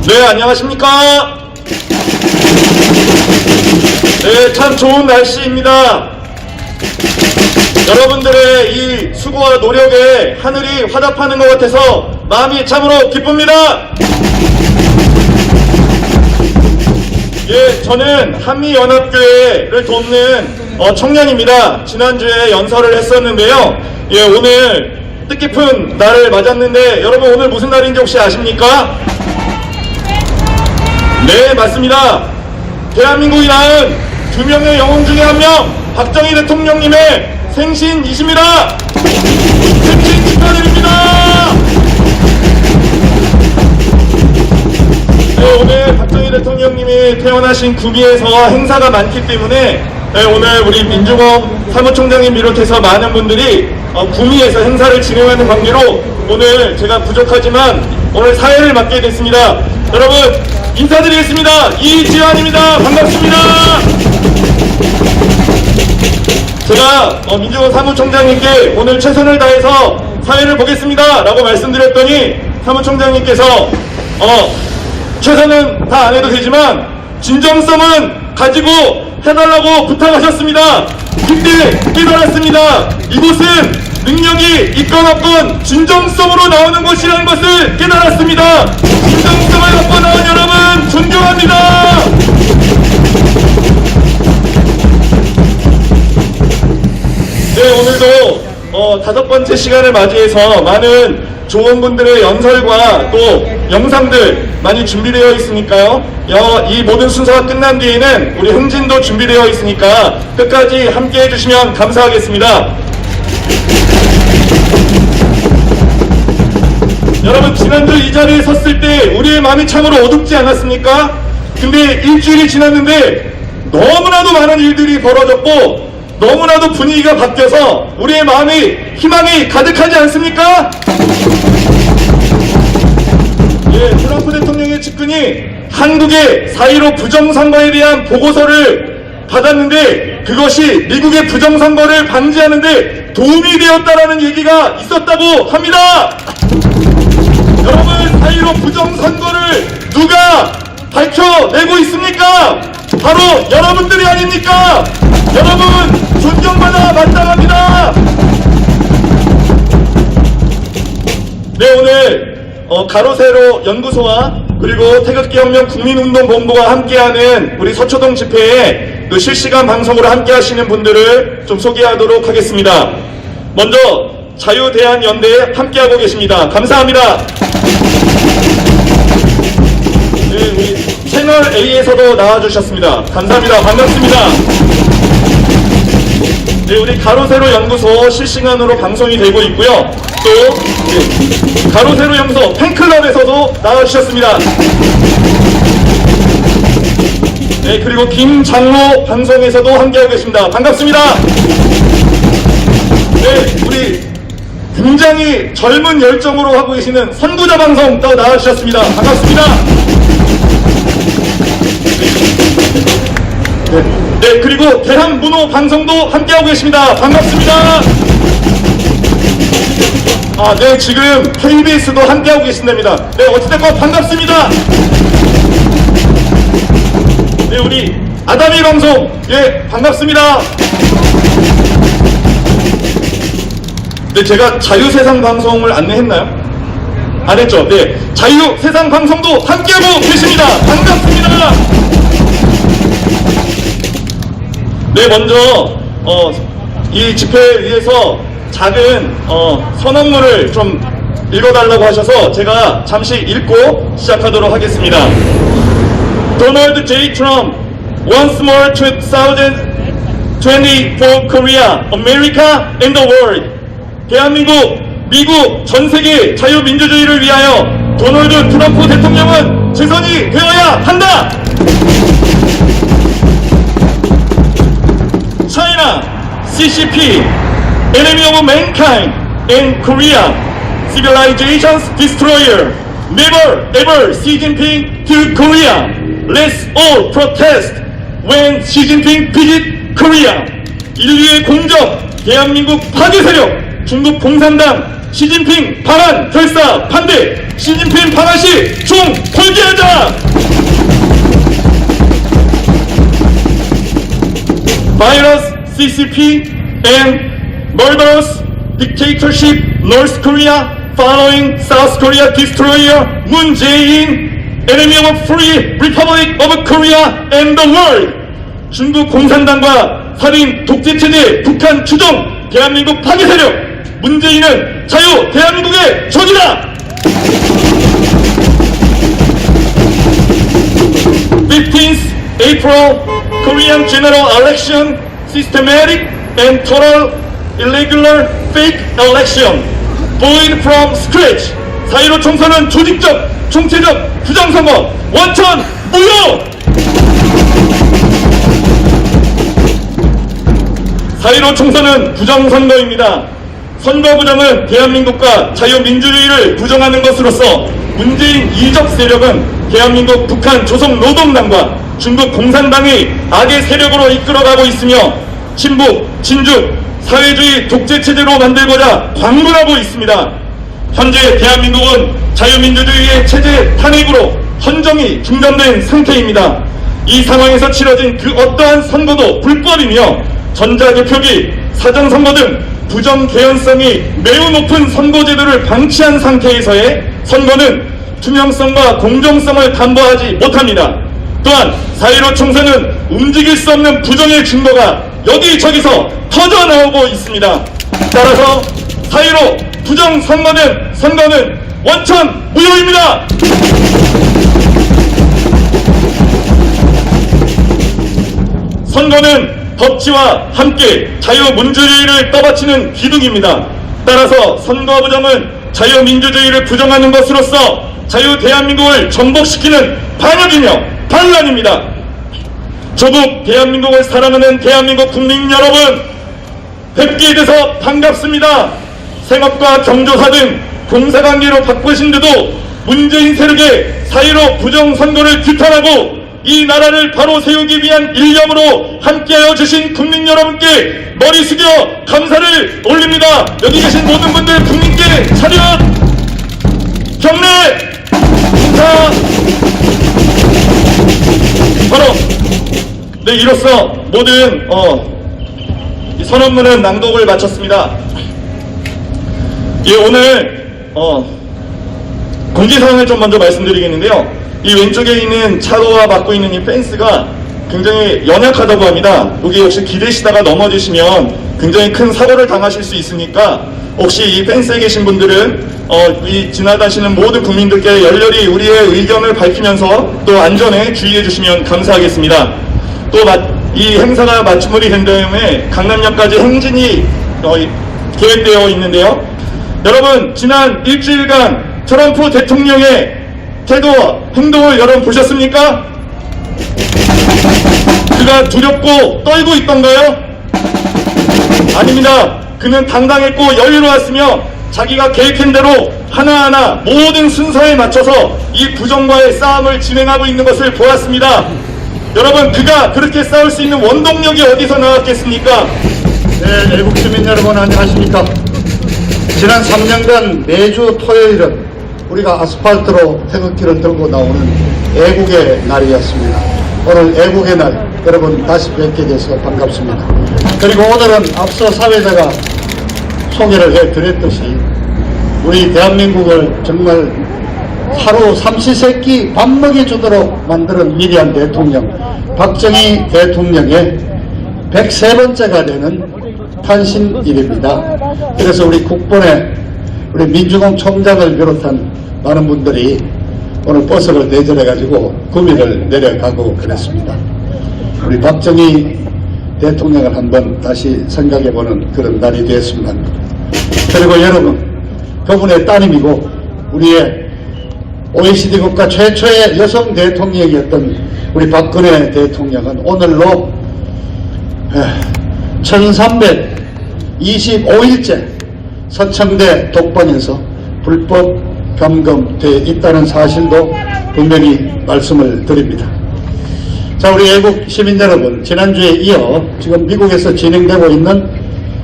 네, 안녕하십니까? 네, 참 좋은 날씨입니다. 여러분들의 이 수고와 노력에 하늘이 화답하는 것 같아서 마음이 참으로 기쁩니다. 예, 저는 한미연합교회를 돕는 청년입니다. 지난주에 연설을 했었는데요. 예, 오늘 뜻깊은 날을 맞았는데 여러분 오늘 무슨 날인지 혹시 아십니까? 네, 맞습니다. 대한민국이 낳은 두 명의 영웅 중에 한 명, 박정희 대통령님의 생신이십니다. 생신 축하드립니다. 네, 오늘 박정희 대통령님이 태어나신 구미에서 행사가 많기 때문에 네, 오늘 우리 민중홍 사무총장님 비롯해서 많은 분들이 구미에서 행사를 진행하는 관계로 오늘 제가 부족하지만 오늘 사회를 맡게 됐습니다. 여러분 인사드리겠습니다. 이지환입니다. 반갑습니다. 제가 민중홍 사무총장님께 오늘 최선을 다해서 사회를 보겠습니다 라고 말씀드렸더니 사무총장님께서 최선은 다 안 해도 되지만 진정성은 가지고 해달라고 부탁하셨습니다. 그때 깨달았습니다. 이곳은 능력이 있건 없건 진정성으로 나오는 곳이라는 것을 깨달았습니다. 진정성을 갖고 나온 여러분 존경합니다. 네, 오늘도 5번째 시간을 맞이해서 많은 좋은 분들의 연설과 또 영상들 많이 준비되어 있으니까요. 이 모든 순서가 끝난 뒤에는 우리 흥진도 준비되어 있으니까 끝까지 함께 해주시면 감사하겠습니다. 여러분 지난주 이 자리에 섰을 때 우리의 마음이 참으로 어둡지 않았습니까? 근데 일주일이 지났는데 너무나도 많은 일들이 벌어졌고 너무나도 분위기가 바뀌어서 우리의 마음이 희망이 가득하지 않습니까? 예, 트럼프 대통령의 측근이 한국의 4.15 부정선거에 대한 보고서를 받았는데 그것이 미국의 부정선거를 방지하는데 도움이 되었다라는 얘기가 있었다고 합니다. 여러분 4.15 부정선거를 누가 밝혀내고 있습니까? 바로 여러분들이 아닙니까? 여러분 존경받아 마땅합니다. 네, 오늘 가로세로 연구소와 그리고 태극기혁명 국민운동본부가 함께하는 우리 서초동 집회에 또 실시간 방송으로 함께하시는 분들을 좀 소개하도록 하겠습니다. 먼저 자유대한연대에 함께하고 계십니다. 감사합니다. 네, 우리 채널A에서도 나와주셨습니다. 감사합니다. 반갑습니다. 네, 우리 가로세로 연구소 실시간으로 방송이 되고 있고요. 또 네, 가로세로 연구소 팬클럽에서도 나와주셨습니다. 네, 그리고 김장로 방송에서도 함께하고 계십니다. 반갑습니다. 네, 우리 굉장히 젊은 열정으로 하고 계시는 선구자 방송 또 나와주셨습니다. 반갑습니다. 네, 그리고 대한문호 방송도 함께하고 계십니다. 반갑습니다. 네, 지금 KBS도 함께하고 계신답니다. 네, 어찌됐건 반갑습니다. 네, 우리 아다미 방송, 예, 반갑습니다. 네, 제가 자유세상 방송을 안내했나요? 안 했죠? 네, 자유세상 방송도 함께하고 계십니다. 반갑습니다. 네, 먼저 이 집회에 의해서 작은 선언문을 좀 읽어달라고 하셔서 제가 잠시 읽고 시작하도록 하겠습니다. Donald J. Trump, once more 2020 for Korea, America and the world. 대한민국, 미국, 전 세계 자유민주주의를 위하여 도널드 트럼프 대통령은 재선이 되어야 한다. China, CCP, enemy of mankind, and Korea, civilization's destroyer. Never ever Xi Jinping to Korea. Let's all protest when Xi Jinping visit Korea. 인류의 공적, 대한민국 파괴 세력, 중국 공산당, 시진핑 방한 결사 반대. 시진핑 방한 시 총 폴기하자. virus CCP and murderous dictatorship North Korea following South Korea destroyer Moon Jae-in, enemy of free Republic of Korea and the world. 중국 공산당과 살인 독재체제 북한 추종 대한민국 파괴 세력 문재인은 자유 대한민국의 적이다. 15th April Korean general election systematic and total irregular fake election void from scratch. 4.15 총선은 조직적 총체적 부정선거 원천 무효. 4.15 총선은 부정선거입니다. 선거 부정은 대한민국과 자유민주주의를 부정하는 것으로서 문재인 이적 세력은 대한민국 북한 조선노동당과 중국 공산당이 악의 세력으로 이끌어가고 있으며 친북, 친중, 사회주의 독재체제로 만들고자 광분하고 있습니다. 현재 대한민국은 자유민주주의의 체제 탄핵으로 헌정이 중단된 상태입니다. 이 상황에서 치러진 그 어떠한 선거도 불법이며 전자개표기, 사전선거 등 부정 개연성이 매우 높은 선거제도를 방치한 상태에서의 선거는 투명성과 공정성을 담보하지 못합니다. 또한 4.15 총선은 움직일 수 없는 부정의 증거가 여기저기서 터져나오고 있습니다. 따라서 4.15 부정 선거는 원천 무효입니다. 선거는 법치와 함께 자유민주주의를 떠받치는 기둥입니다. 따라서 선거 부정은 자유민주주의를 부정하는 것으로서 자유 대한민국을 전복시키는 반역이며 반란입니다. 조국 대한민국을 사랑하는 대한민국 국민 여러분, 뵙게 돼서 반갑습니다. 생업과 경조사 등 공사관계로 바쁘신데도 문재인 세력의 4.15 부정선거를 규탄하고 이 나라를 바로 세우기 위한 일념으로 함께하여 주신 국민 여러분께 머리 숙여 감사를 올립니다. 여기 계신 모든 분들 국민께 차렷 경례 인사. 바로 네, 이로써 모든 이 선언문은 낭독을 마쳤습니다. 예, 오늘 공지사항을 좀 먼저 말씀드리겠는데요. 이 왼쪽에 있는 차로와 막고 있는 이 펜스가 굉장히 연약하다고 합니다. 여기 혹시 기대시다가 넘어지시면 굉장히 큰 사고를 당하실 수 있으니까 혹시 이 펜스에 계신 분들은 이 지나가시는 모든 국민들께 열렬히 우리의 의견을 밝히면서 또 안전에 주의해 주시면 감사하겠습니다. 또 이 행사가 마무리 된 다음에 강남역까지 행진이 계획되어 있는데요. 여러분, 지난 일주일간 트럼프 대통령의 태도와 행동을 여러분 보셨습니까? 그가 두렵고 떨고 있던가요? 아닙니다. 그는 당당했고 여유로웠으며 자기가 계획한 대로 하나하나 모든 순서에 맞춰서 이 부정과의 싸움을 진행하고 있는 것을 보았습니다. 여러분, 그가 그렇게 싸울 수 있는 원동력이 어디서 나왔겠습니까? 네, 애국 시민 여러분 안녕하십니까? 지난 3년간 매주 토요일은 우리가 아스팔트로 태극기를 들고 나오는 애국의 날이었습니다. 오늘 애국의 날 여러분 다시 뵙게 돼서 반갑습니다. 그리고 오늘은 앞서 사회자가 소개를 해드렸듯이 우리 대한민국을 정말 하루 삼시세끼 밥 먹여주도록 만드는 위대한 대통령 박정희 대통령의 103번째가 되는 탄신일입니다. 그래서 우리 국본에 우리 민주공 총장을 비롯한 많은 분들이 오늘 버스를 내전해가지고 구미를 내려가고 그랬습니다. 우리 박정희 대통령을 한번 다시 생각해보는 그런 날이 되었습니다. 그리고 여러분, 그분의 따님이고 우리의 OECD 국가 최초의 여성 대통령이었던 우리 박근혜 대통령은 오늘로 1325일째 서청대 독방에서 불법 감금되어 있다는 사실도 분명히 말씀을 드립니다. 자, 우리 애국 시민 여러분, 지난주에 이어 지금 미국에서 진행되고 있는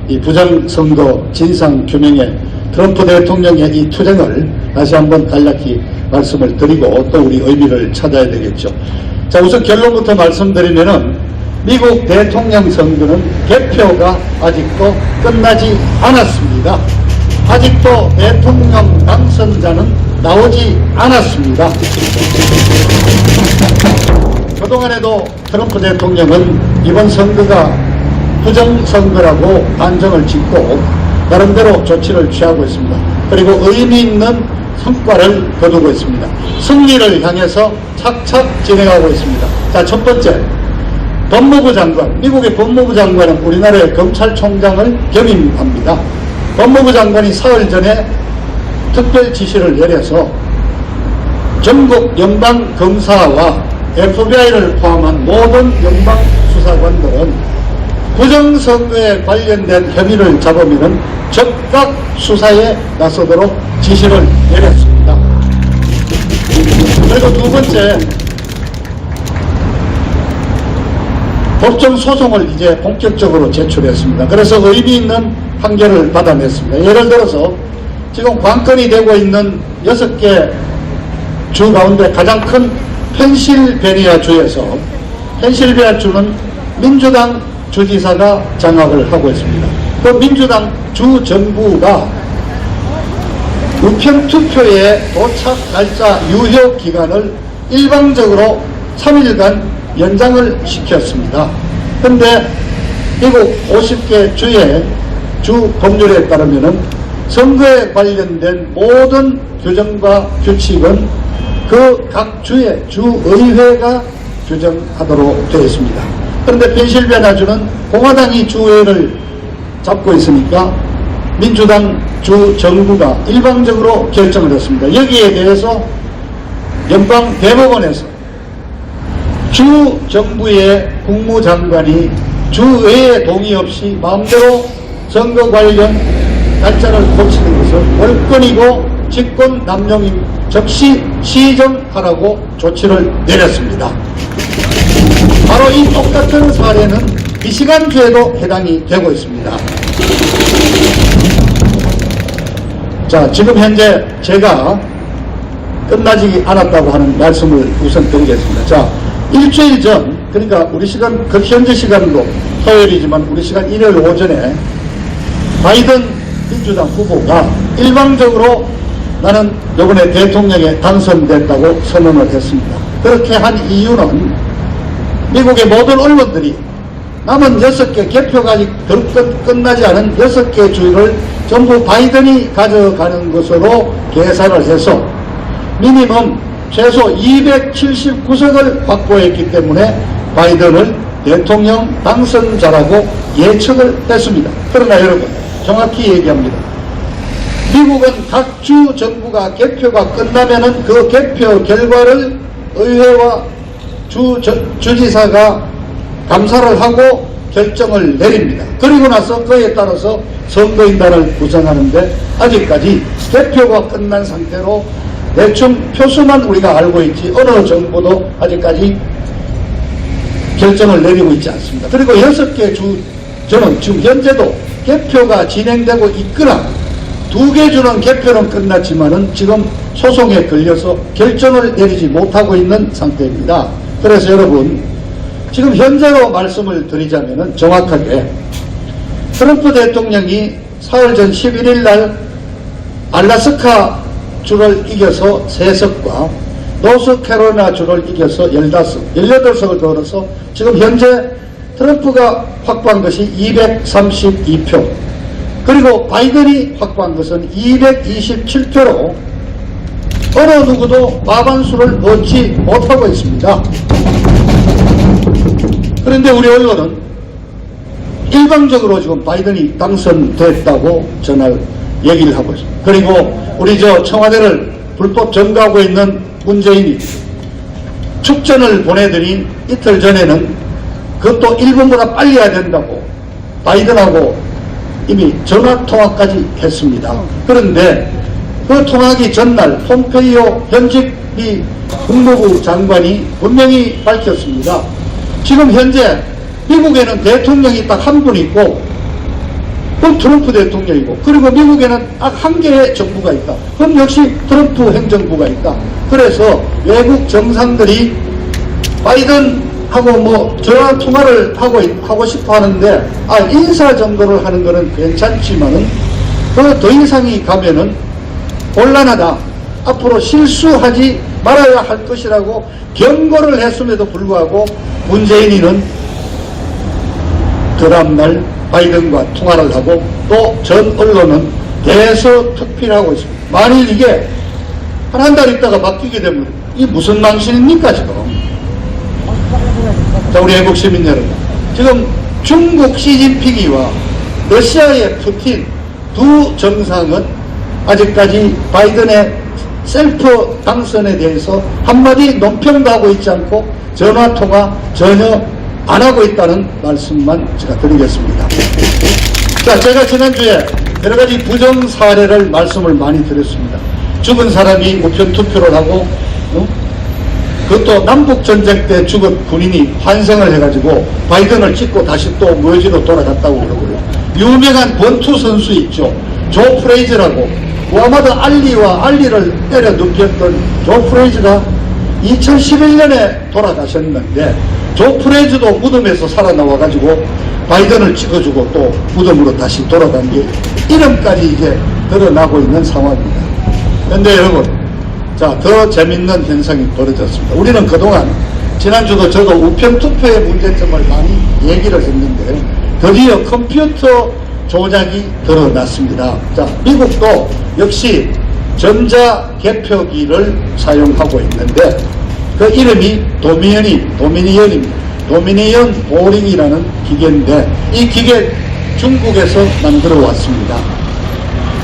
이 부정선거 진상규명의 트럼프 대통령의 이 투쟁을 다시 한번 간략히 말씀을 드리고 또 우리 의미를 찾아야 되겠죠. 자, 우선 결론부터 말씀드리면은 미국 대통령 선거는 개표가 아직도 끝나지 않았습니다. 아직도 대통령 당선자는 나오지 않았습니다. 그동안에도 트럼프 대통령은 이번 선거가 부정선거라고 단정을 짓고 나름대로 조치를 취하고 있습니다. 그리고 의미 있는 성과를 거두고 있습니다. 승리를 향해서 착착 진행하고 있습니다. 자, 첫 번째, 법무부 장관. 미국의 법무부 장관은 우리나라의 검찰총장을 겸임합니다. 법무부 장관이 사흘 전에 특별 지시를 내려서 전국 연방검사와 FBI를 포함한 모든 연방수사관들은 부정선거에 관련된 혐의를 잡으면 즉각 수사에 나서도록 지시를 내렸습니다. 그리고 두 번째, 법정 소송을 이제 본격적으로 제출했습니다. 그래서 의미 있는 판결을 받아냈습니다. 예를 들어서 지금 관건이 되고 있는 6개 주 가운데 가장 큰 펜실베니아 주에서 펜실베니아 주는 민주당 주지사가 장악을 하고 있습니다. 그 민주당 주 정부가 우편 투표의 도착 날짜 유효 기간을 일방적으로 3일간 연장을 시켰습니다. 그런데 미국 50개 주의 주 법률에 따르면 선거에 관련된 모든 규정과 규칙은 그 각 주의 주의회가 규정하도록 되어 있습니다. 그런데 펜실베니아주는 공화당이 주의회를 잡고 있으니까 민주당 주 정부가 일방적으로 결정을 했습니다. 여기에 대해서 연방 대법원에서 주 정부의 국무장관이 주의회 동의 없이 마음대로 선거 관련 날짜를 고치는 것은 월권이고 직권 남용임 즉시 시정하라고 조치를 내렸습니다. 바로 이 똑같은 사례는 미시간주에도 해당이 되고 있습니다. 자, 지금 현재 제가 끝나지 않았다고 하는 말씀을 우선 드리겠습니다. 자, 일주일 전, 그러니까 우리 시간, 그 현재 시간으로 토요일이지만 우리 시간 일요일 오전에 바이든 민주당 후보가 일방적으로 나는 이번에 대통령에 당선됐다고 선언을 했습니다. 그렇게 한 이유는 미국의 모든 언론들이 남은 6개 개표가 아직 끝나지 않은 6개 주를 전부 바이든이 가져가는 것으로 계산을 해서 미니멈 최소 279석을 확보했기 때문에 바이든을 대통령 당선자라고 예측을 했습니다. 그러나 여러분, 정확히 얘기합니다. 미국은 각 주 정부가 개표가 끝나면은 그 개표 결과를 의회와 주지사가 감사를 하고 결정을 내립니다. 그리고 나서 그에 따라서 선거인단을 구성하는데 아직까지 개표가 끝난 상태로 대충 표수만 우리가 알고 있지 어느 정부도 아직까지 결정을 내리고 있지 않습니다. 그리고 6개 주, 저는 지금 현재도 개표가 진행되고 있거나 2개 주는 개표는 끝났지만은 지금 소송에 걸려서 결정을 내리지 못하고 있는 상태입니다. 그래서 여러분, 지금 현재로 말씀을 드리자면은 정확하게 트럼프 대통령이 사흘 전 11일 날 알래스카 주를 이겨서 3석과 노스캐롤라이나 주를 이겨서 18석을 거둬서 지금 현재 트럼프가 확보한 것이 232표, 그리고 바이든이 확보한 것은 227표로 어느 누구도 과반수를 얻지 못하고 있습니다. 그런데 우리 언론은 일방적으로 지금 바이든이 당선됐다고 전날 얘기를 하고 있습니다. 그리고 우리 청와대를 불법 점거하고 있는 문재인이 축전을 보내더니 이틀 전에는 그것도 1분보다 빨리 해야 된다고 바이든하고 이미 전화통화까지 했습니다. 그런데 그 통화하기 전날 폼페이오 현직 국무부 장관이 분명히 밝혔습니다. 지금 현재 미국에는 대통령이 딱 한 분 있고 그럼 트럼프 대통령이고, 그리고 미국에는 딱 한 개의 정부가 있다. 그럼 역시 트럼프 행정부가 있다. 그래서 외국 정상들이 바이든 하고 뭐 전화 통화를 하고 싶어 하는데 인사 정도를 하는 거는 괜찮지만은 더 이상이 가면은 곤란하다. 앞으로 실수하지 말아야 할 것이라고 경고를 했음에도 불구하고 문재인이는 그 다음날 바이든과 통화를 하고 또 전 언론은 대서특필하고 있습니다. 만일 이게 한 달 있다가 바뀌게 되면 이 무슨 망신입니까 지금? 자, 우리 애국 시민 여러분, 지금 중국 시진핑이와 러시아의 푸틴 두 정상은 아직까지 바이든의 셀프 당선에 대해서 한마디 논평도 하고 있지 않고 전화통화 전혀 안 하고 있다는 말씀만 제가 드리겠습니다. 자, 제가 지난주에 여러 가지 부정 사례를 말씀을 많이 드렸습니다. 죽은 사람이 우편 투표를 하고, 그것도 남북전쟁 때 죽은 군인이 환생을 해가지고 바이든을 찍고 다시 또 무효지로 돌아갔다고 그러고요. 유명한 권투 선수 있죠. 조 프레이즈라고. 무하마드 알리를 때려 눕혔던 조 프레이즈가 2011년에 돌아가셨는데 조 프레이즈도 무덤에서 살아나와가지고 바이든을 찍어주고 또 무덤으로 다시 돌아간 게 이름까지 이제 드러나고 있는 상황입니다. 그런데 여러분, 자, 더 재밌는 현상이 벌어졌습니다. 우리는 그동안 지난주도 저도 우편 투표의 문제점을 많이 얘기를 했는데 드디어 컴퓨터 조작이 드러났습니다. 자, 미국도 역시 전자개표기를 사용하고 있는데 그 이름이 도미니언입니다. 도미니언 보링이라는 기계인데 이 기계 중국에서 만들어 왔습니다.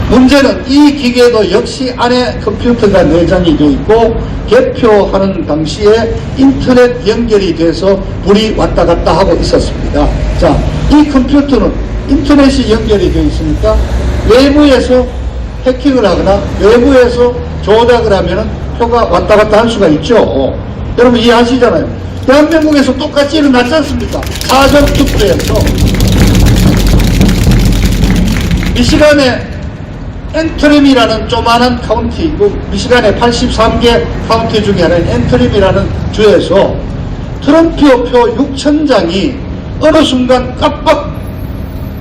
문제는 이 기계도 역시 안에 컴퓨터가 내장이 되어 있고 개표하는 당시에 인터넷 연결이 돼서 불이 왔다 갔다 하고 있었습니다. 자, 이 컴퓨터는 인터넷이 연결이 되어 있으니까 외부에서 해킹을 하거나 외부에서 조작을 하면 표가 왔다 갔다 할 수가 있죠. 여러분 이해하시잖아요. 대한민국에서 똑같이 일어났지 않습니까? 사전투표에서 미시간의 엔트림이라는 조만한 카운티, 미시간의 83개 카운티 중에 하나인 엔트림이라는 주에서 트럼프 표 6,000장이 어느 순간 깜빡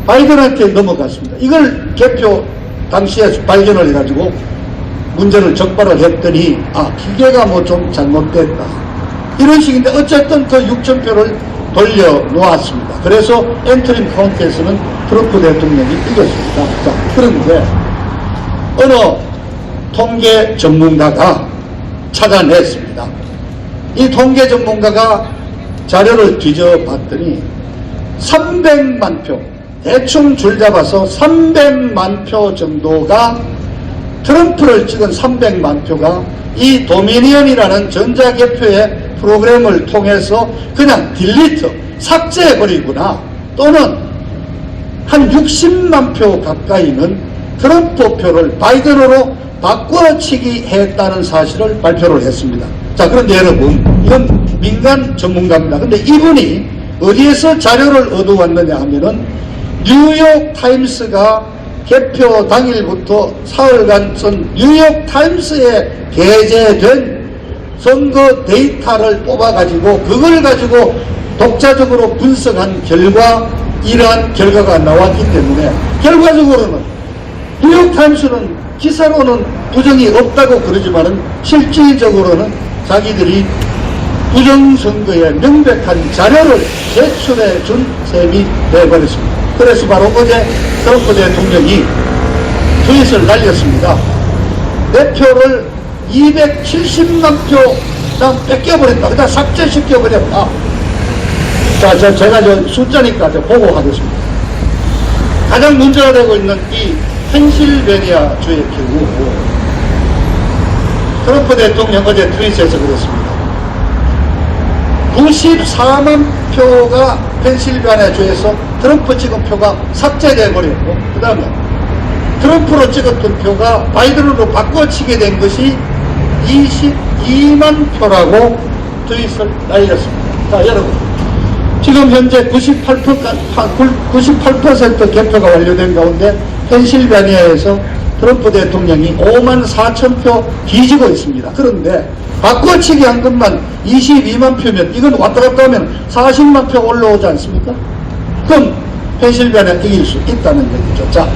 바이든한테 넘어갔습니다. 이걸 개표 당시에 발견을 해가지고 문제를 적발을 했더니 기계가 뭐 좀 잘못됐다 이런 식인데 어쨌든 그 6,000표를 돌려놓았습니다. 그래서 엔트림 카운티에서는 트럼프 대통령이 이겼습니다. 자, 그런데 어느 통계 전문가가 찾아냈습니다. 이 통계 전문가가 자료를 뒤져봤더니 300만 표, 대충 줄 잡아서 300만 표 정도가 트럼프를 찍은 300만 표가 이 도미니언이라는 전자개표의 프로그램을 통해서 그냥 딜리트, 삭제해버리거나 또는 한 60만 표 가까이는 트럼프 표를 바이든으로 바꿔치기 했다는 사실을 발표를 했습니다. 자, 그런데 여러분, 이건 민간 전문가입니다. 근데 이분이 어디에서 자료를 얻어왔느냐 하면은 뉴욕타임스가 개표 당일부터 사흘간 쓴 뉴욕타임스에 게재된 선거 데이터를 뽑아가지고 그걸 가지고 독자적으로 분석한 결과 이러한 결과가 나왔기 때문에 결과적으로는 뉴욕타임스는 기사로는 부정이 없다고 그러지만은 실질적으로는 자기들이 부정선거에 명백한 자료를 제출해 준 셈이 되어버렸습니다. 그래서 바로 어제 트럼프 대통령이 트윗을 날렸습니다. 내 표를 270만 표당 뺏겨버렸다. 그냥 삭제시켜버렸다. 자, 제가 숫자니까 보고 하겠습니다. 가장 문제가 되고 있는 이 펜실베니아 주의 경우 트럼프 대통령 어제 트윗에서 그랬습니다. 94만 표가 펜실베니아 주에서 트럼프 찍은 표가 삭제돼 버렸고 그 다음에 트럼프로 찍었던 표가 바이든으로 바꿔치게 된 것이 22만 표라고 트윗을 날렸습니다. 자, 여러분, 지금 현재 98% 개표가 완료된 가운데 펜실베니아에서 트럼프 대통령이 5만 4천 표 뒤지고 있습니다. 그런데 바꿔치기 한 것만 22만 표면 이건 왔다 갔다 하면 40만 표 올라오지 않습니까? 그럼 펜실베니아 이길 수 있다는 얘기죠. 자,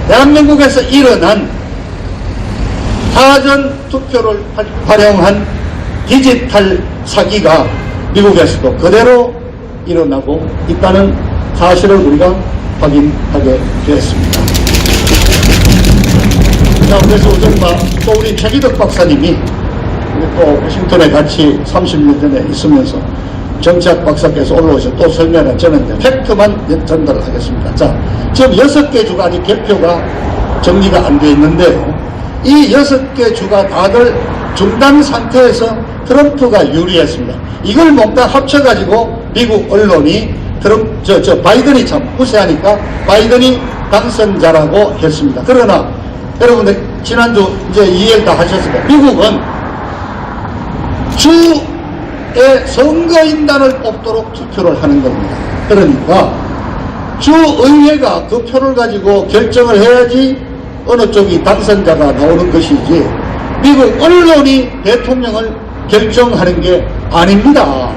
대한민국에서 일어난 사전 투표를 활용한 디지털 사기가 미국에서도 그대로 일어나고 있다는 사실을 우리가 확인하게 되었습니다. 자, 그래서 또 우리 최기덕 박사님이 우리 또 워싱턴에 같이 30년 전에 있으면서 정치학 박사께서 올라오셔서 또 설명을 저는 팩트만 전달을 하겠습니다. 자, 지금 6개 주가 아직 개표가 정리가 안 되어 있는데요. 이 6개 주가 다들 중단 상태에서 트럼프가 유리했습니다. 이걸 몽땅 합쳐가지고 미국 언론이 바이든이 참 우세하니까 바이든이 당선자라고 했습니다. 그러나 여러분들 지난주 이제 이해를 다 하셨습니다. 미국은 주의 선거인단을 뽑도록 투표를 하는 겁니다. 그러니까 주의회가 그 표를 가지고 결정을 해야지 어느 쪽이 당선자가 나오는 것이지 미국 언론이 대통령을 결정하는 게 아닙니다.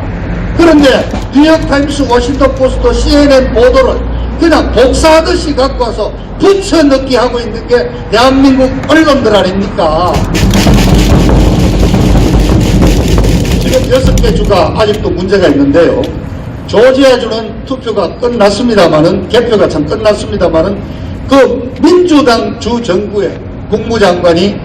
그런데 뉴욕타임스, 워싱턴포스트, CNN 보도를 그냥 복사하듯이 갖고 와서 붙여넣기 하고 있는 게 대한민국 언론들 아닙니까? 지금 6개 주가 아직도 문제가 있는데요. 조지아주는 투표가 끝났습니다마는, 개표가 참 끝났습니다마는 그 민주당 주정부의 국무장관이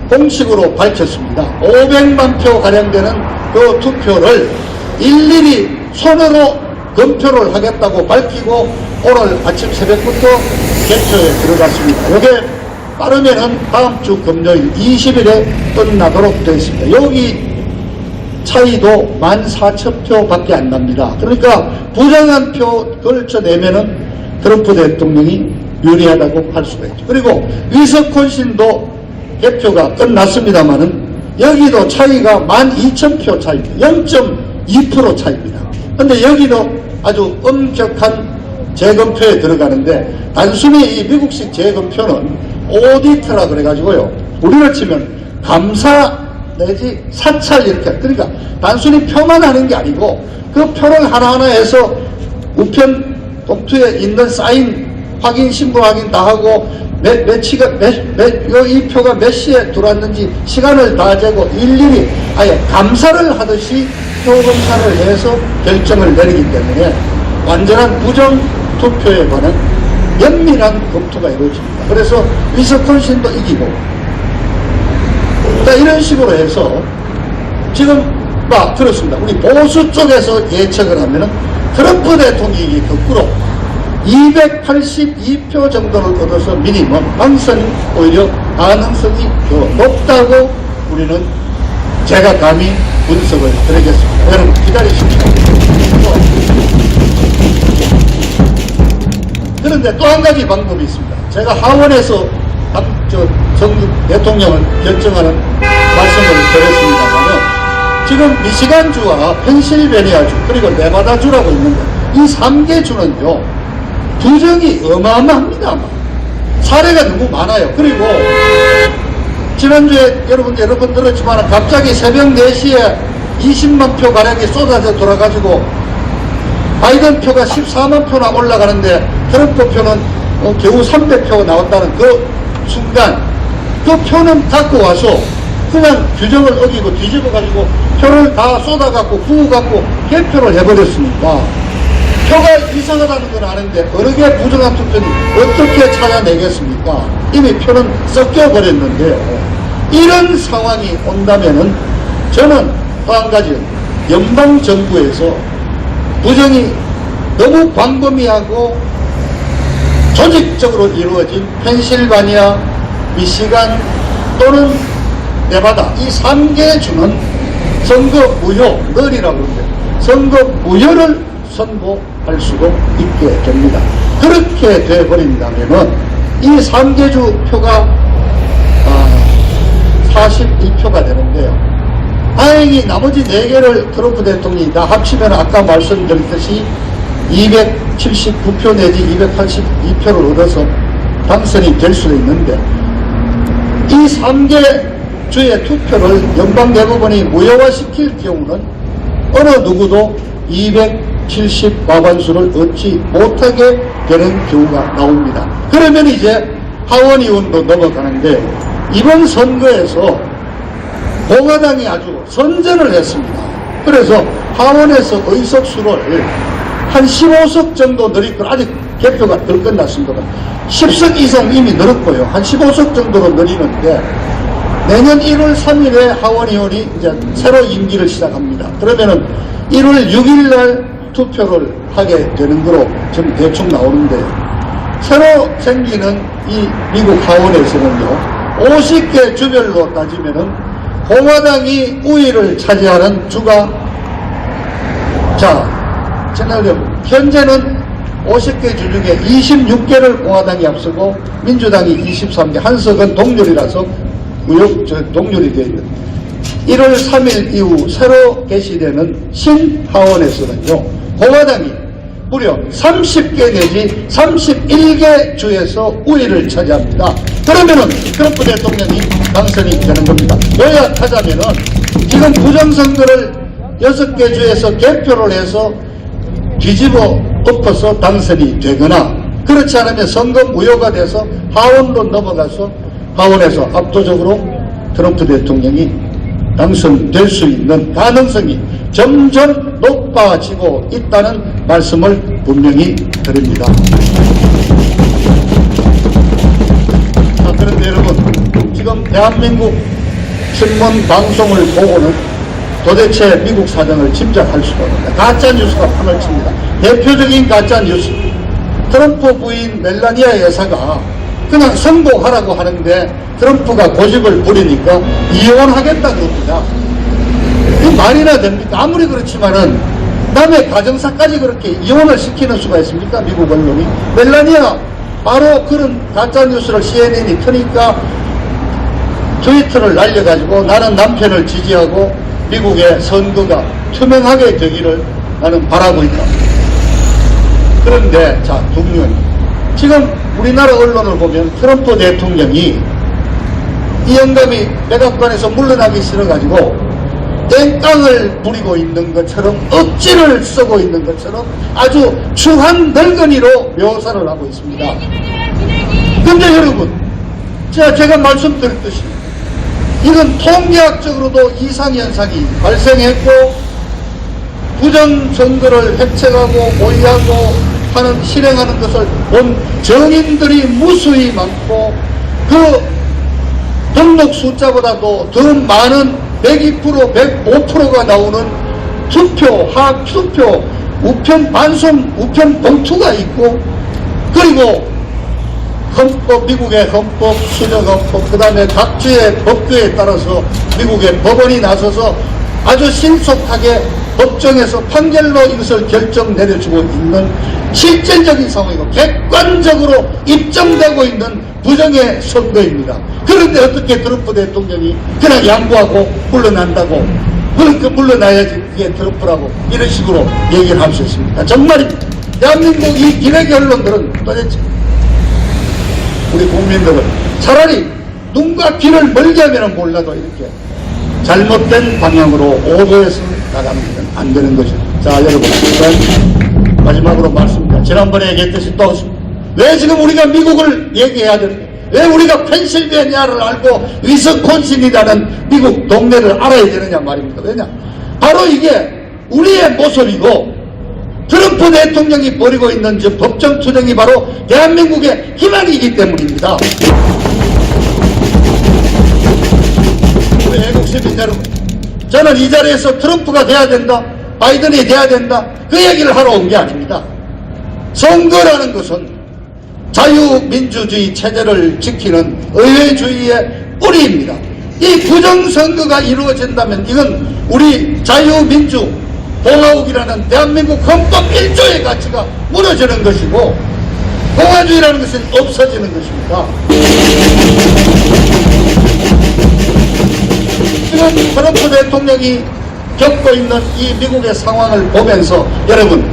공식으로 밝혔습니다. 500만 표가량 되는 그 투표를 일일이 손으로 검표를 하겠다고 밝히고 오늘 아침 새벽부터 개표에 들어갔습니다. 이게 빠르면은 다음 주 금요일 20일에 끝나도록 되어 있습니다. 여기 차이도 14,000표 밖에 안 납니다. 그러니까 부정한 표 걸쳐내면은 트럼프 대통령이 유리하다고 할 수가 있죠. 그리고 위스콘신도 개표가 끝났습니다만은 여기도 차이가 12,000표 차이입니다. 0.2% 차이입니다. 근데 여기도 아주 엄격한 재검표에 들어가는데 단순히 이 미국식 재검표는 오디트라 그래가지고요. 우리로 치면 감사 내지 사찰 이렇게, 그러니까 단순히 표만 하는 게 아니고 그 표를 하나하나 해서 우편 봉투에 있는 사인 확인, 신분 확인 다 하고 이 표가 몇 시에 들어왔는지 시간을 다 재고 일일이 아예 감사를 하듯이 표 검사를 해서 결정을 내리기 때문에 완전한 부정 투표에 관한 면밀한 검토가 이루어집니다. 그래서 위스콘신도 이기고, 이런 식으로 해서 지금 들었습니다. 우리 보수 쪽에서 예측을 하면은 트럼프 대통령이 거꾸로 282표 정도를 얻어서 미니멈 당선이 오히려 가능성이 더 높다고 우리는 제가 감히 분석을 드리겠습니다. 여러분 기다리십시오. 그런데 또 한 가지 방법이 있습니다. 제가 하원에서 대통령을 결정하는 말씀을 드렸습니다만 지금 미시간주와 펜실베니아주 그리고 네바다주라고 있는데 이 3개 주는요 부정이 어마어마합니다. 사례가 너무 많아요. 그리고 지난주에 여러분 들었지만 갑자기 새벽 4시에 20만 표 가량이 쏟아져 돌아가지고 바이든 표가 14만 표나 올라가는데 트럼프 표는 겨우 300표가 나왔다는 그 순간 그 표는 갖고 와서 그냥 규정을 어기고 뒤집어가지고 표를 다 쏟아갖고 구워갖고 개표를 해버렸습니다. 표가 이상하다는 건 아는데 어느 게 부정한 투표인지 어떻게 찾아내겠습니까? 이미 표는 섞여버렸는데요. 이런 상황이 온다면은 저는 또 한 가지 연방정부에서 부정이 너무 광범위하고 조직적으로 이루어진 펜실바니아, 미시간 또는 네바다 이 3개 주는 선거 무효, 널이라고 하는데 선거 무효를 선고할 수도 있게 됩니다. 그렇게 돼버린다면은 이 3개 주 표가 42표가 되는데요. 다행히 나머지 4개를 트럼프 대통령이 다 합치면 아까 말씀드렸듯이 279표 내지 282표를 얻어서 당선이 될 수도 있는데 이 3개 주의 투표를 연방대법원이 무효화시킬 경우는 어느 누구도 270 과반수를 얻지 못하게 되는 경우가 나옵니다. 그러면 이제 하원의원도 넘어가는데, 이번 선거에서 공화당이 아주 선전을 했습니다. 그래서 하원에서 의석수를 한 15석 정도 늘릴 걸, 아직 개표가 덜 끝났습니다. 10석 이상 이미 늘었고요. 한 15석 정도로 늘리는데, 내년 1월 3일에 하원의원이 이제 새로 임기를 시작합니다. 그러면은 1월 6일 날 투표를 하게 되는 거로 좀 대충 나오는데, 새로 생기는 이 미국 하원에서는요, 50개 주별로 따지면은 공화당이 우위를 차지하는 주가, 자, 현재는 50개 주 중에 26개를 공화당이 앞서고 민주당이 23개, 한 석은 동률이라서 동률이 되어 있는 1월 3일 이후 새로 개시되는 신하원에서는요, 공화당이 무려 30개 내지 31개 주에서 우위를 차지합니다. 그러면은 트럼프 대통령이 당선이 되는 겁니다. 요약하자면은 지금 부정선거를 6개 주에서 개표를 해서 뒤집어 엎어서 당선이 되거나, 그렇지 않으면 선거 무효가 돼서 하원으로 넘어가서 하원에서 압도적으로 트럼프 대통령이 당선될 수 있는 가능성이 점점 높아지고 있다는 말씀을 분명히 드립니다. 자, 그런데 여러분, 지금 대한민국 신문 방송을 보고는 도대체 미국 사정을 짐작할 수가 없습니다. 가짜뉴스가 판을 칩니다. 대표적인 가짜뉴스, 트럼프 부인 멜라니아 여사가 그냥 성공하라고 하는데 트럼프가 고집을 부리니까 이혼하겠다고 합니다. 이 말이나 됩니까? 아무리 그렇지만은 남의 가정사까지 그렇게 이혼을 시키는 수가 있습니까? 미국 언론이. 멜라니아 바로 그런 가짜뉴스를 CNN이 트니까 트위터를 날려가지고 나는 남편을 지지하고 미국의 선거가 투명하게 되기를 나는 바라고 있다. 그런데 자, 중요한 지금 우리나라 언론을 보면 트럼프 대통령이 이 영감이 백악관에서 물러나기 싫어가지고 땡깡을 부리고 있는 것처럼, 억지를 쓰고 있는 것처럼 아주 추한 늙은이로 묘사를 하고 있습니다. 근데 여러분, 제가 말씀드렸듯이 이건 통계학적으로도 이상현상이 발생했고, 부정선거를 획책하고 모의하고 하는, 실행하는 것을 본 정인들이 무수히 많고, 그 등록 숫자보다도 더 많은 102%, 105%가 나오는 투표, 투표, 우편 반송, 우편 봉투가 있고, 그리고 헌법, 미국의 헌법, 수정헌법, 그 다음에 각주의 법규에 따라서 미국의 법원이 나서서 아주 신속하게 법정에서 판결로 이것을 결정 내려주고 있는 실질적인 상황이고 객관적으로 입증되고 있는 부정의 선거입니다. 그런데 어떻게 트럼프 대통령이 그냥 양보하고 물러난다고, 그러니까 물러나야지 그게 트럼프라고 이런 식으로 얘기를 할 수 있습니다. 정말입니다. 대한민국 이 기레기 언론들은 도대체 우리 국민들은 차라리 눈과 귀를 멀게 하면 몰라도 이렇게 잘못된 방향으로 오도해서 나가면 안 되는 거죠. 자, 여러분, 마지막으로 말씀드립니다. 지난번에 얘기했듯이 또 왜 지금 우리가 미국을 얘기해야 되는가? 왜 우리가 펜실베니아를 알고 위스콘신이라는 미국 동네를 알아야 되느냐 말입니다. 왜냐? 바로 이게 우리의 모습이고, 트럼프 대통령이 벌이고 있는 저 법정 투쟁이 바로 대한민국의 희망이기 때문입니다. 우리 애국 시민 여러분, 저는 이 자리에서 트럼프가 돼야 된다, 바이든이 돼야 된다, 그 얘기를 하러 온 게 아닙니다. 선거라는 것은 자유민주주의 체제를 지키는 의회주의의 뿌리입니다. 이 부정선거가 이루어진다면 이건 우리 자유민주 공화국이라는 대한민국 헌법 1조의 가치가 무너지는 것이고, 공화주의라는 것은 없어지는 것입니다. 지금 트럼프 대통령이 겪고 있는 이 미국의 상황을 보면서 여러분,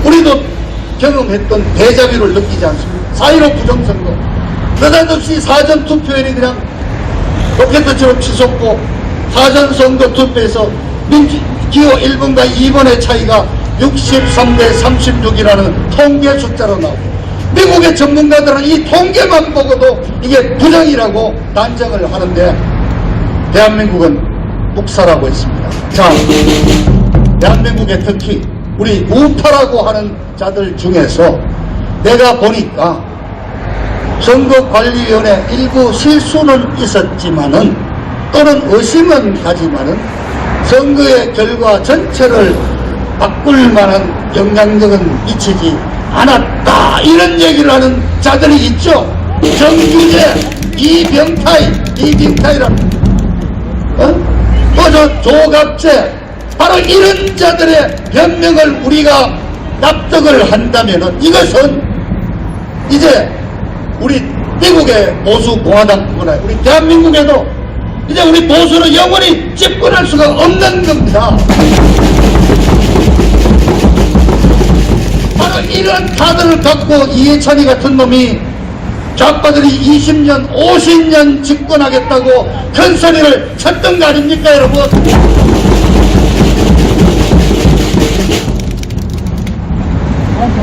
우리도 경험했던 데자뷰를 느끼지 않습니까? 4.15 부정선거, 느닷없이 사전투표율이 그냥 로켓처럼 치솟고 사전선거 투표에서 기호 1번과 2번의 차이가 63대 36이라는 통계 숫자로 나오고 미국의 전문가들은 이 통계만 보고도 이게 부정이라고 단정을 하는데 대한민국은 묵사라고 했습니다. 자, 대한민국에 특히 우리 우파라고 하는 자들 중에서 내가 보니까 선거관리위원회 일부 실수는 있었지만은 또는 의심은 가지만은 선거의 결과 전체를 바꿀 만한 영향력은 미치지 않았다, 이런 얘기를 하는 자들이 있죠. 정규재, 이병타이라는 또 조갑재, 바로 이런 자들의 변명을 우리가 납득을 한다면은 이것은 이제 우리 미국의 보수 공화당뿐만 아니라 우리 대한민국에도 이제 우리 보수는 영원히 집권할 수가 없는 겁니다. 바로 이런 카드를 갖고 이해찬이 같은 놈이 좌파들이 20년, 50년 집권하겠다고 큰 소리를 쳤던 거 아닙니까, 여러분?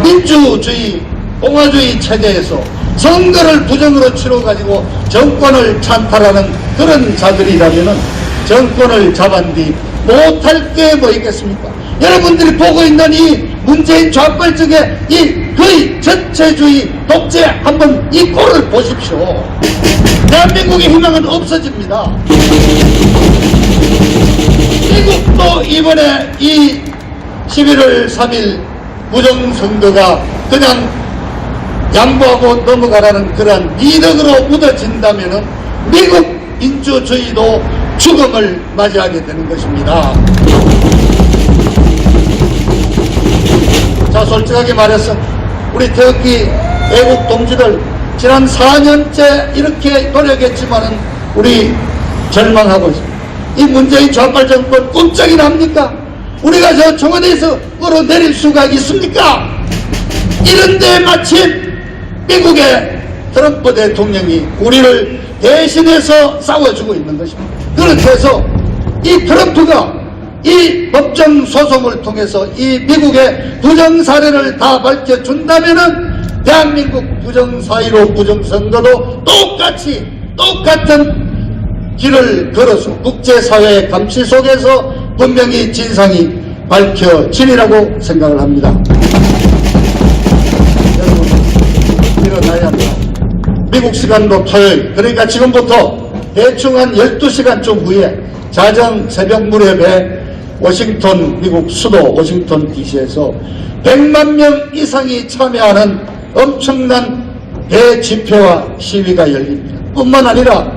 민주주의, 공화주의 체제에서 선거를 부정으로 치러가지고 정권을 찬탈하는 그런 자들이라면 정권을 잡은 뒤 못할 게 뭐 있겠습니까? 여러분들이 보고 있는 이 문재인 좌빨적의 이 거의 전체주의 독재 한번 이 꼴을 보십시오. 대한민국의 희망은 없어집니다. 미국도 이번에 이 11월 3일 부정선거가 그냥 양보하고 넘어가라는 그러한 미덕으로 묻어진다면 미국 민주주의도 죽음을 맞이하게 되는 것입니다. 자, 솔직하게 말해서 우리 태극기 애국 동지들 지난 4년째 이렇게 노력했지만은 우리 절망하고 있습니다. 이 문재인 좌빨 정권 꼼짝이 납니까? 우리가 저 청와대에서 끌어내릴 수가 있습니까? 이런데 마침 미국의 트럼프 대통령이 우리를 대신해서 싸워주고 있는 것입니다. 그렇게 해서 이 트럼프가 이 법정 소송을 통해서 이 미국의 부정 사례를 다 밝혀준다면은 대한민국 부정 사이로 부정선거도 똑같은 길을 걸어서 국제사회의 감시 속에서 분명히 진상이 밝혀지리라고 생각을 합니다. 여러분, 일어나야 합니다. 미국 시간도 토요일, 그러니까 지금부터 대충 한 12시간쯤 후에 자정 새벽 무렵에 워싱턴, 미국 수도 워싱턴 DC에서 100만 명 이상이 참여하는 엄청난 대집회와 시위가 열립니다. 뿐만 아니라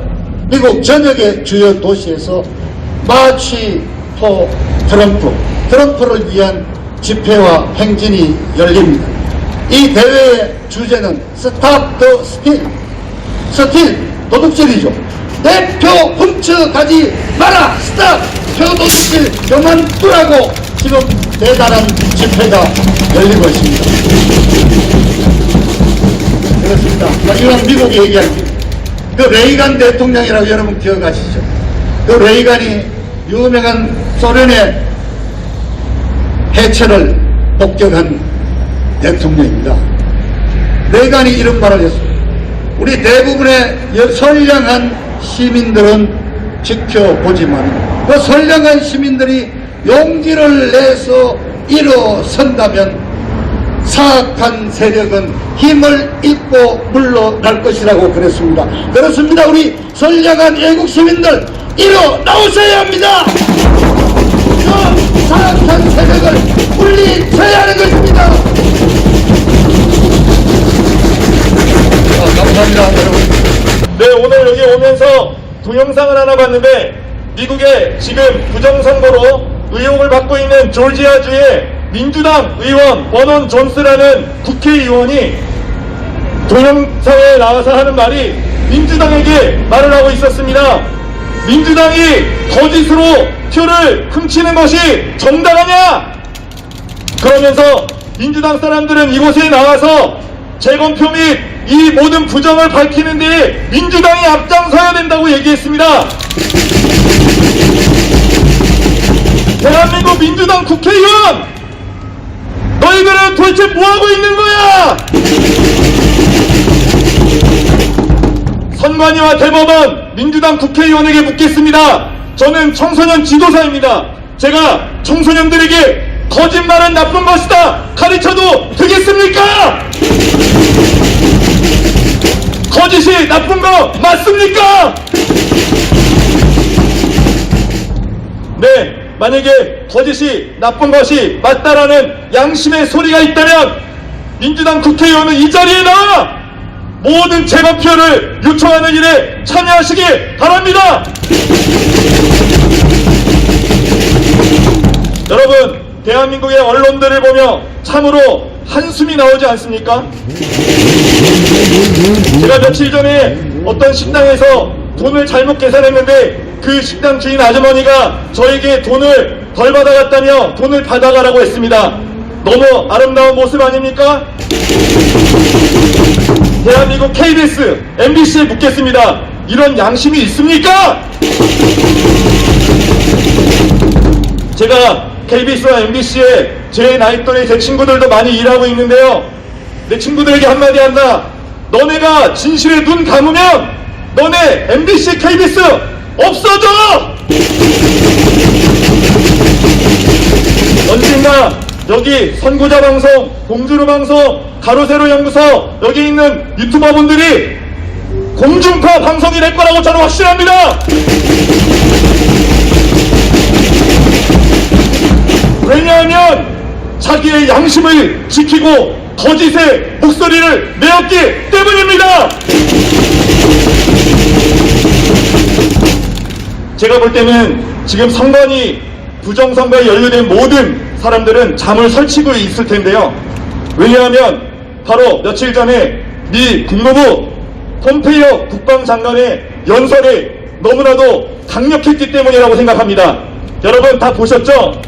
미국 전역의 주요 도시에서 마치 포 트럼프를 위한 집회와 행진이 열립니다. 이 대회의 주제는 스탑 더 스틸, 도둑질이죠. 내 표 훔쳐가지 마라, 스탑, 표 도둑질 그만두라고 지금 대단한 집회가 열리고 있습니다. 그렇습니다. 이건 미국이 얘기합니다. 그 레이간 대통령이라고 여러분 기억하시죠? 그 레이간이 유명한 소련의 해체를 복격한 대통령입니다. 레이간이 이런 말을 했습니다. 우리 대부분의 선량한 시민들은 지켜보지만 그 선량한 시민들이 용기를 내서 일어선다면 사악한 세력은 힘을 잃고 물러날 것이라고 그랬습니다. 그렇습니다. 우리 선량한 애국 시민들 일어나오셔야 합니다. 그 사악한 세력을 물리쳐야 하는 것입니다. 감사합니다, 여러분. 네, 오늘 여기 오면서 동영상을 하나 봤는데 미국의 지금 부정선거로 의혹을 받고 있는 조지아주의 민주당 의원 버논 존스라는 국회의원이 동영상에 나와서 하는 말이 민주당에게 말을 하고 있었습니다. 민주당이 거짓으로 표를 훔치는 것이 정당하냐? 그러면서 민주당 사람들은 이곳에 나와서 재검표 및 이 모든 부정을 밝히는데 민주당이 앞장서야 된다고 얘기했습니다. 대한민국 민주당 국회의원, 너희들은 도대체 뭐하고 있는 거야? 선관위와 대법원, 민주당 국회의원에게 묻겠습니다. 저는 청소년 지도사입니다. 제가 청소년들에게 거짓말은 나쁜 것이다 가르쳐도 되겠습니까? 거짓이 나쁜 거 맞습니까? 네, 만약에 거짓이 나쁜 것이 맞다라는 양심의 소리가 있다면 민주당 국회의원은 이 자리에 나와 모든 재검표를 요청하는 일에 참여하시길 바랍니다. 여러분, 대한민국의 언론들을 보며 참으로 한숨이 나오지 않습니까? 제가 며칠 전에 어떤 식당에서 돈을 잘못 계산했는데 그 식당 주인 아주머니가 저에게 돈을 덜 받아갔다며 돈을 받아가라고 했습니다. 너무 아름다운 모습 아닙니까? 대한민국 KBS, MBC에 묻겠습니다. 이런 양심이 있습니까? 제가 KBS와 MBC에 제 나이 또래 제 친구들도 많이 일하고 있는데요. 내 친구들에게 한마디 한다. 너네가 진실에 눈 감으면 너네 MBC, KBS 없어져! 언젠가 여기 선구자 방송, 공주루 방송, 가로세로 연구소 여기 있는 유튜버분들이 공중파 방송이 될 거라고 저는 확신합니다. 왜냐하면 자기의 양심을 지키고 거짓의 목소리를 내었기 때문입니다. 제가 볼 때는 지금 선관위 부정선거에 연루된 모든 사람들은 잠을 설치고 있을 텐데요. 왜냐하면 바로 며칠 전에 미 국무부 폼페이오 국방장관의 연설이 너무나도 강력했기 때문이라고 생각합니다. 여러분 다 보셨죠?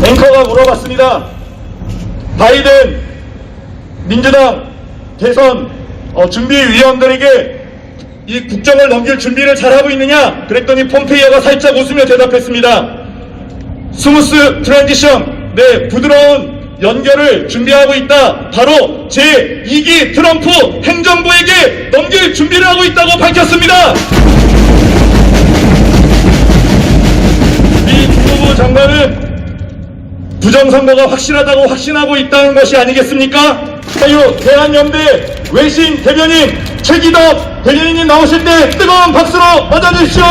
앵커가 물어봤습니다. 바이든 민주당 대선 준비위원들에게 이 국정을 넘길 준비를 잘하고 있느냐? 그랬더니 폼페이오가 살짝 웃으며 대답했습니다. 스무스 트랜지션, 네, 부드러운 연결을 준비하고 있다. 바로 제2기 트럼프 행정부에게 넘길 준비를 하고 있다고 밝혔습니다. 미 국무부 장관은 부정선거가 확실하다고 확신하고 있다는 것이 아니겠습니까? 자유 대한연대 외신 대변인 최기덕 대변인이 나오실 때 뜨거운 박수로 맞아주십시오.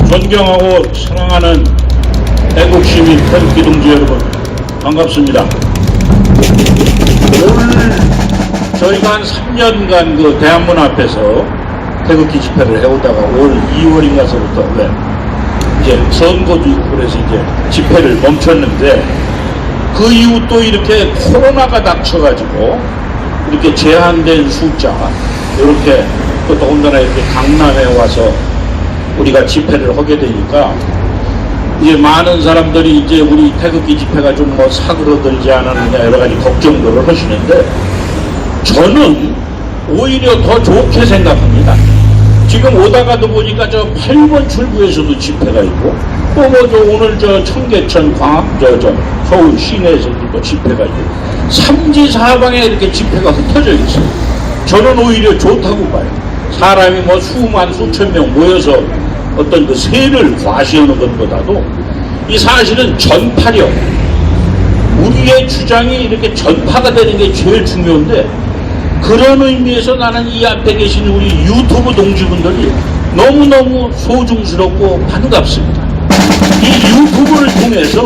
존경하고 사랑하는 애국시민 태극기 동지 여러분, 반갑습니다. 오늘 저희가 한 3년간 그 대한문 앞에서 태극기 집회를 해오다가 올 2월인가서부터 이제 선거도 있고 그래서 이제 집회를 멈췄는데, 그 이후 또 이렇게 코로나가 닥쳐가지고 이렇게 제한된 숫자, 이렇게 또 더군다나 이렇게 강남에 와서 우리가 집회를 하게 되니까 이제 많은 사람들이 이제 우리 태극기 집회가 좀 뭐 사그러들지 않았느냐 여러 가지 걱정들을 하시는데, 저는 오히려 더 좋게 생각합니다. 지금 오다가도 보니까 저 8번 출구에서도 집회가 있고, 또 뭐 저 오늘 저 청계천 광학 저 서울 시내에서도 또 집회가 있고, 삼지사방에 이렇게 집회가 흩어져 있어요. 저는 오히려 좋다고 봐요. 사람이 뭐 수만 수천 명 모여서 어떤 그 세를 과시하는 것보다도 이 사실은 전파력, 우리의 주장이 이렇게 전파가 되는 게 제일 중요한데, 그런 의미에서 나는 이 앞에 계신 우리 유튜브 동지분들이 너무너무 소중스럽고 반갑습니다. 이 유튜브를 통해서,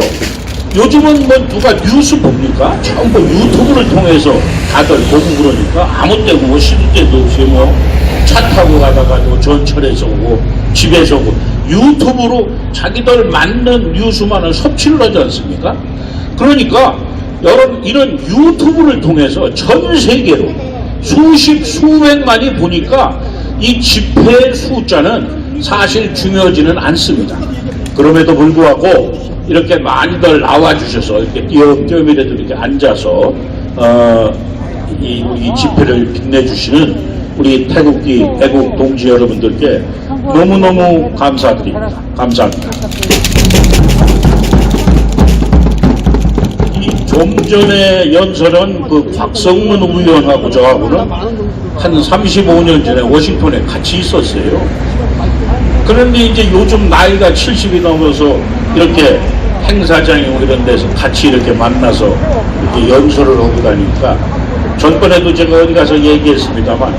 요즘은 뭐 누가 뉴스 봅니까? 전부 유튜브를 통해서 다들 보고 그러니까 아무 때고 뭐 시도 때도 없이 뭐 차 타고 가다가도 전철에서 오고 집에서 오고 유튜브로 자기들 맞는 뉴스만을 섭취를 하지 않습니까? 그러니까 여러분, 이런 유튜브를 통해서 전 세계로 수십 수백만이 보니까 이 집회 숫자는 사실 중요하지는 않습니다. 그럼에도 불구하고 이렇게 많이들 나와주셔서 이렇게 띄엄띄엄이라도 이렇게 앉아서 이 집회를 빛내주시는 우리 태극기 애국 동지 여러분들께 너무너무 감사드립니다. 감사합니다. 좀 전에 연설한 그 곽성문 의원하고 저하고는 한 35년 전에 워싱턴에 같이 있었어요. 그런데 이제 요즘 나이가 70이 넘어서 이렇게 행사장이고 이런 데서 같이 이렇게 만나서 이렇게 연설을 하고 다니까 전번에도 제가 어디 가서 얘기했습니다만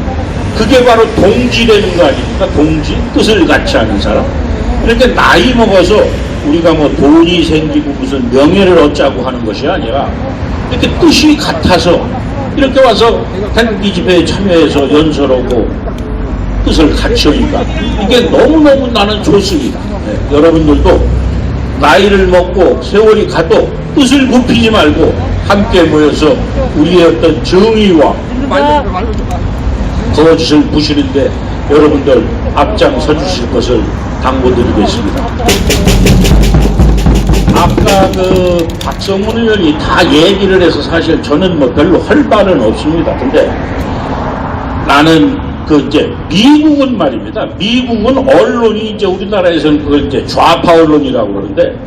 그게 바로 동지라는 거 아닙니까? 동지? 뜻을 같이 하는 사람? 이렇게 나이 먹어서 우리가 뭐 돈이 생기고 무슨 명예를 얻자고 하는 것이 아니라 이렇게 뜻이 같아서 이렇게 와서 태극기 집회에 참여해서 연설하고 뜻을 같이 하니까 이게 너무너무 나는 좋습니다. 네, 여러분들도 나이를 먹고 세월이 가도 뜻을 굽히지 말고 함께 모여서 우리의 어떤 정의와 거짓을 부시는데 여러분들 앞장서 주실 것을 당부드리겠습니다. 아까 그 박성문 의원이 다 얘기를 해서 사실 저는 뭐 별로 할 말은 없습니다. 근데 나는 그 이제 미국은 말입니다. 미국은 언론이 이제 우리나라에서는 그걸 이제 좌파 언론이라고 그러는데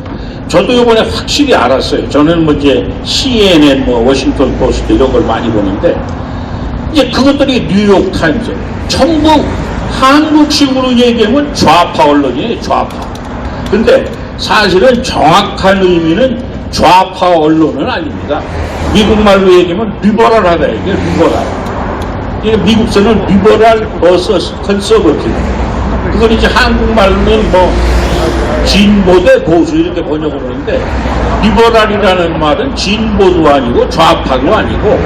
저도 이번에 확실히 알았어요. 저는 뭐 이제 CNN, 뭐 워싱턴 포스트 이런 걸 많이 보는데 이제 그것들이 뉴욕 타임즈 전부 한국식으로 얘기하면 좌파 언론이에요. 좌파. 근데 사실은 정확한 의미는 좌파 언론은 아닙니다. 미국말로 얘기하면 리버럴하다 이게 리버럴. 이게 미국서는 리버럴 버서스 컨서버티브. 그걸 이제 한국말로는 뭐 진보 대 보수 이렇게 번역을 하는데 리버럴이라는 말은 진보도 아니고 좌파도 아니고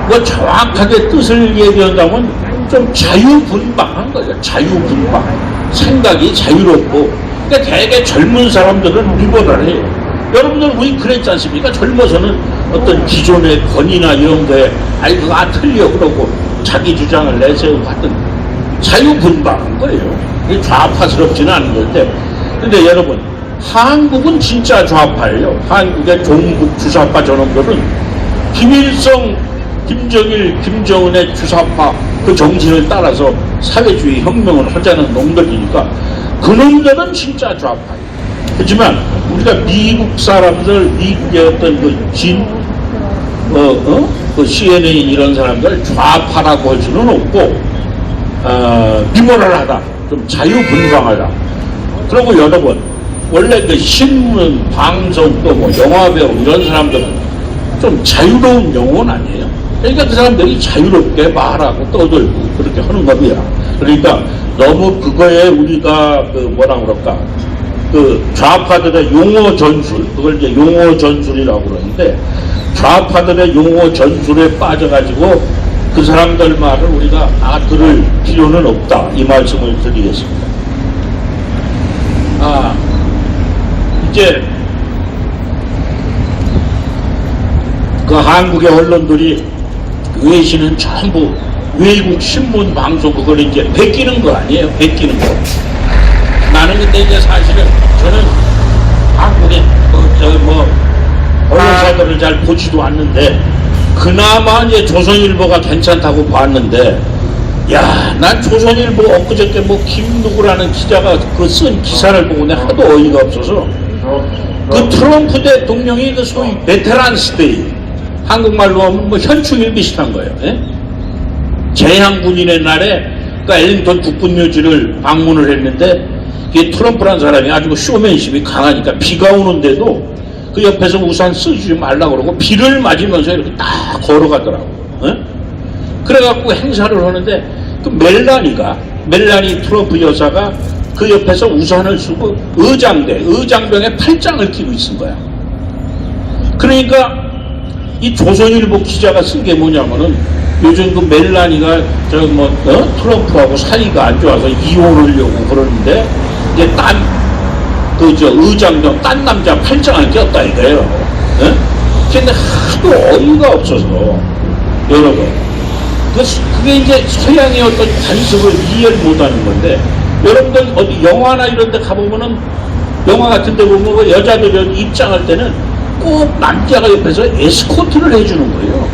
뭐 정확하게 뜻을 얘기한다면 좀 자유분방한 거예요. 자유분방. 생각이 자유롭고 그러니까 되게 젊은 사람들은 리버럴해요. 여러분들 우리 그랬지 않습니까? 젊어서는 어떤 기존의 권위나 이런 거에 아이 그거 틀려 그러고 자기 주장을 내세우고 하던 자유분방한 거예요. 이게 좌파스럽지는 않은 건데 근데 여러분 한국은 진짜 좌파예요. 한국의 종북 주사파 저놈들은 김일성, 김정일, 김정은의 주사파 그 정신을 따라서 사회주의 혁명을 하자는 놈들이니까 그놈들은 진짜 좌파예요. 하지만 우리가 미국 사람들, 미국의 어떤 그 CNN 이런 사람들 좌파라고 할 수는 없고 리버럴하다, 좀 자유분방하다. 그리고 여러분 원래 그 신문, 방송 또 뭐 영화배우 이런 사람들은 좀 자유로운 영혼 아니에요? 그러니까 그 사람들이 자유롭게 말하고 떠들고 그렇게 하는 겁니다. 그러니까 너무 그거에 우리가 그 뭐라 그럴까 그 좌파들의 용어 전술, 그걸 이제 용어 전술이라고 그러는데 좌파들의 용어 전술에 빠져가지고 그 사람들 말을 우리가 들을 필요는 없다 이 말씀을 드리겠습니다. 이제 그 한국의 언론들이 외신은 전부 외국 신문 방송 그걸 이제 베끼는 거 아니에요? 베끼는 거. 나는 근데 이제 사실은 저는 한국의 언론사들을 잘 보지도 않는데 그나마 이제 조선일보가 괜찮다고 봤는데 야, 난 조선일보 엊그저께 뭐 김누구라는 기자가 그 쓴 기사를 보고 내가 하도 어이가 없어서 그 트럼프 대통령이 그 소위 베테랑스데이 한국말로 하면 뭐 현충일 비슷한 거예요. 예? 재향군인의 날에 그 엘링턴 국군묘지를 방문을 했는데 이 트럼프라는 사람이 아주 쇼맨십이 강하니까 비가 오는데도 그 옆에서 우산 쓰지 말라고 그러고 비를 맞으면서 이렇게 딱 걸어가더라고. 예? 그래갖고 행사를 하는데 그 멜라니 트럼프 여사가 그 옆에서 우산을 쓰고 의장병에 팔짱을 끼고 있은 거야. 그러니까 이 조선일보 기자가 쓴 게 뭐냐면은 요즘 그 멜라니가 트럼프하고 사이가 안 좋아서 이혼하려고 그러는데 이제 의장병 딴 남자 팔짱을 꼈다 이거예요. 근데 하도 어이가 없어서 여러분 그게 이제 서양의 어떤 관습을 이해를 못하는 건데 여러분들 어디 영화나 이런 데 가보면은 영화 같은 데 보면 그 여자들 입장할 때는 꼭 남자가 옆에서 에스코트를 해주는 거예요.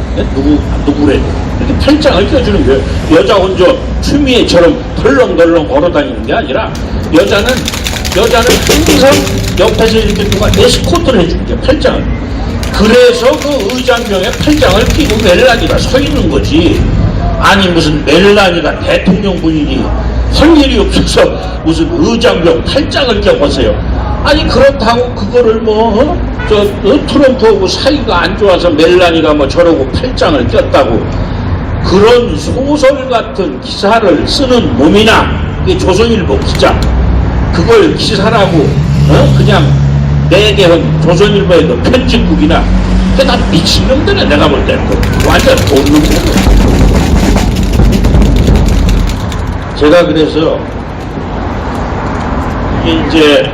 누구래도. 이렇게 팔짱을 껴주는 거예요. 여자 혼자 추미애처럼 덜렁덜렁 걸어다니는 게 아니라 여자는 항상 옆에서 이렇게 누가 에스코트를 해주는 거예요. 팔짱을. 그래서 그 의장병에 팔짱을 끼고 멜라니가 서 있는 거지. 아니 무슨 멜라니가 대통령 부인이 할 일이 없어서 무슨 의장병 팔짱을 껴보세요. 아니 그렇다고 그거를 트럼프하고 사이가 안 좋아서 멜라니가 뭐 저러고 팔짱을 꼈다고 그런 소설 같은 기사를 쓰는 놈이나 이게 조선일보 기자 그걸 기사라고 그냥 내게 한 조선일보의 그 편집국이나 그게 다 미친놈들이야. 내가 볼 때는 완전 돈놈들. 제가 그래서 이제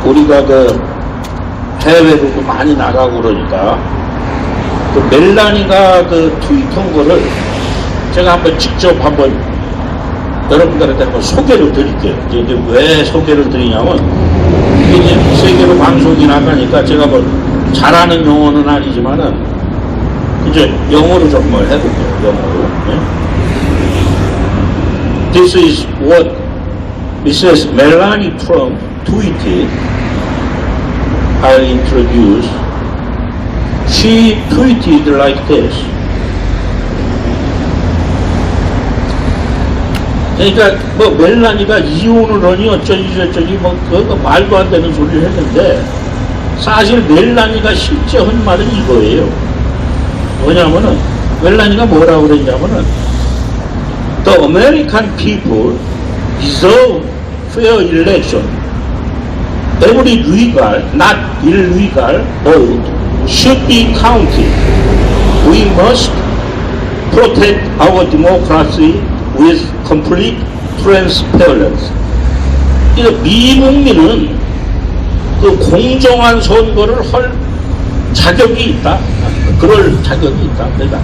우리가 그 해외로도 많이 나가고 그러니까 그 멜라니가 그 트윗한 거를 제가 직접 한번 여러분들한테 한번 소개를 드릴게요. 이제 왜 소개를 드리냐면 이게 이제 세계로 방송이 나가니까 제가 뭐 잘하는 영어는 아니지만은 이제 영어로 좀 뭐 해볼게요. 영어로. 네? This is what Mrs. Melania Trump tweeted. I'll introduce. She tweeted like this. 그러니까 뭐 멜라니가 이혼을 하니 어쩌니 저쩌니 뭐 그거 말도 안 되는 소리를 했는데 사실 멜라니가 실제 한 말은 이거예요. 뭐냐면은 멜라니가 뭐라고 그랬냐면은 The American people deserve fair election. Every legal, not illegal vote should be counted. We must protect our democracy with complete transparency. 미국민은 그 공정한 선거를 할 자격이 있다. 그럴 자격이 있다. 그러니까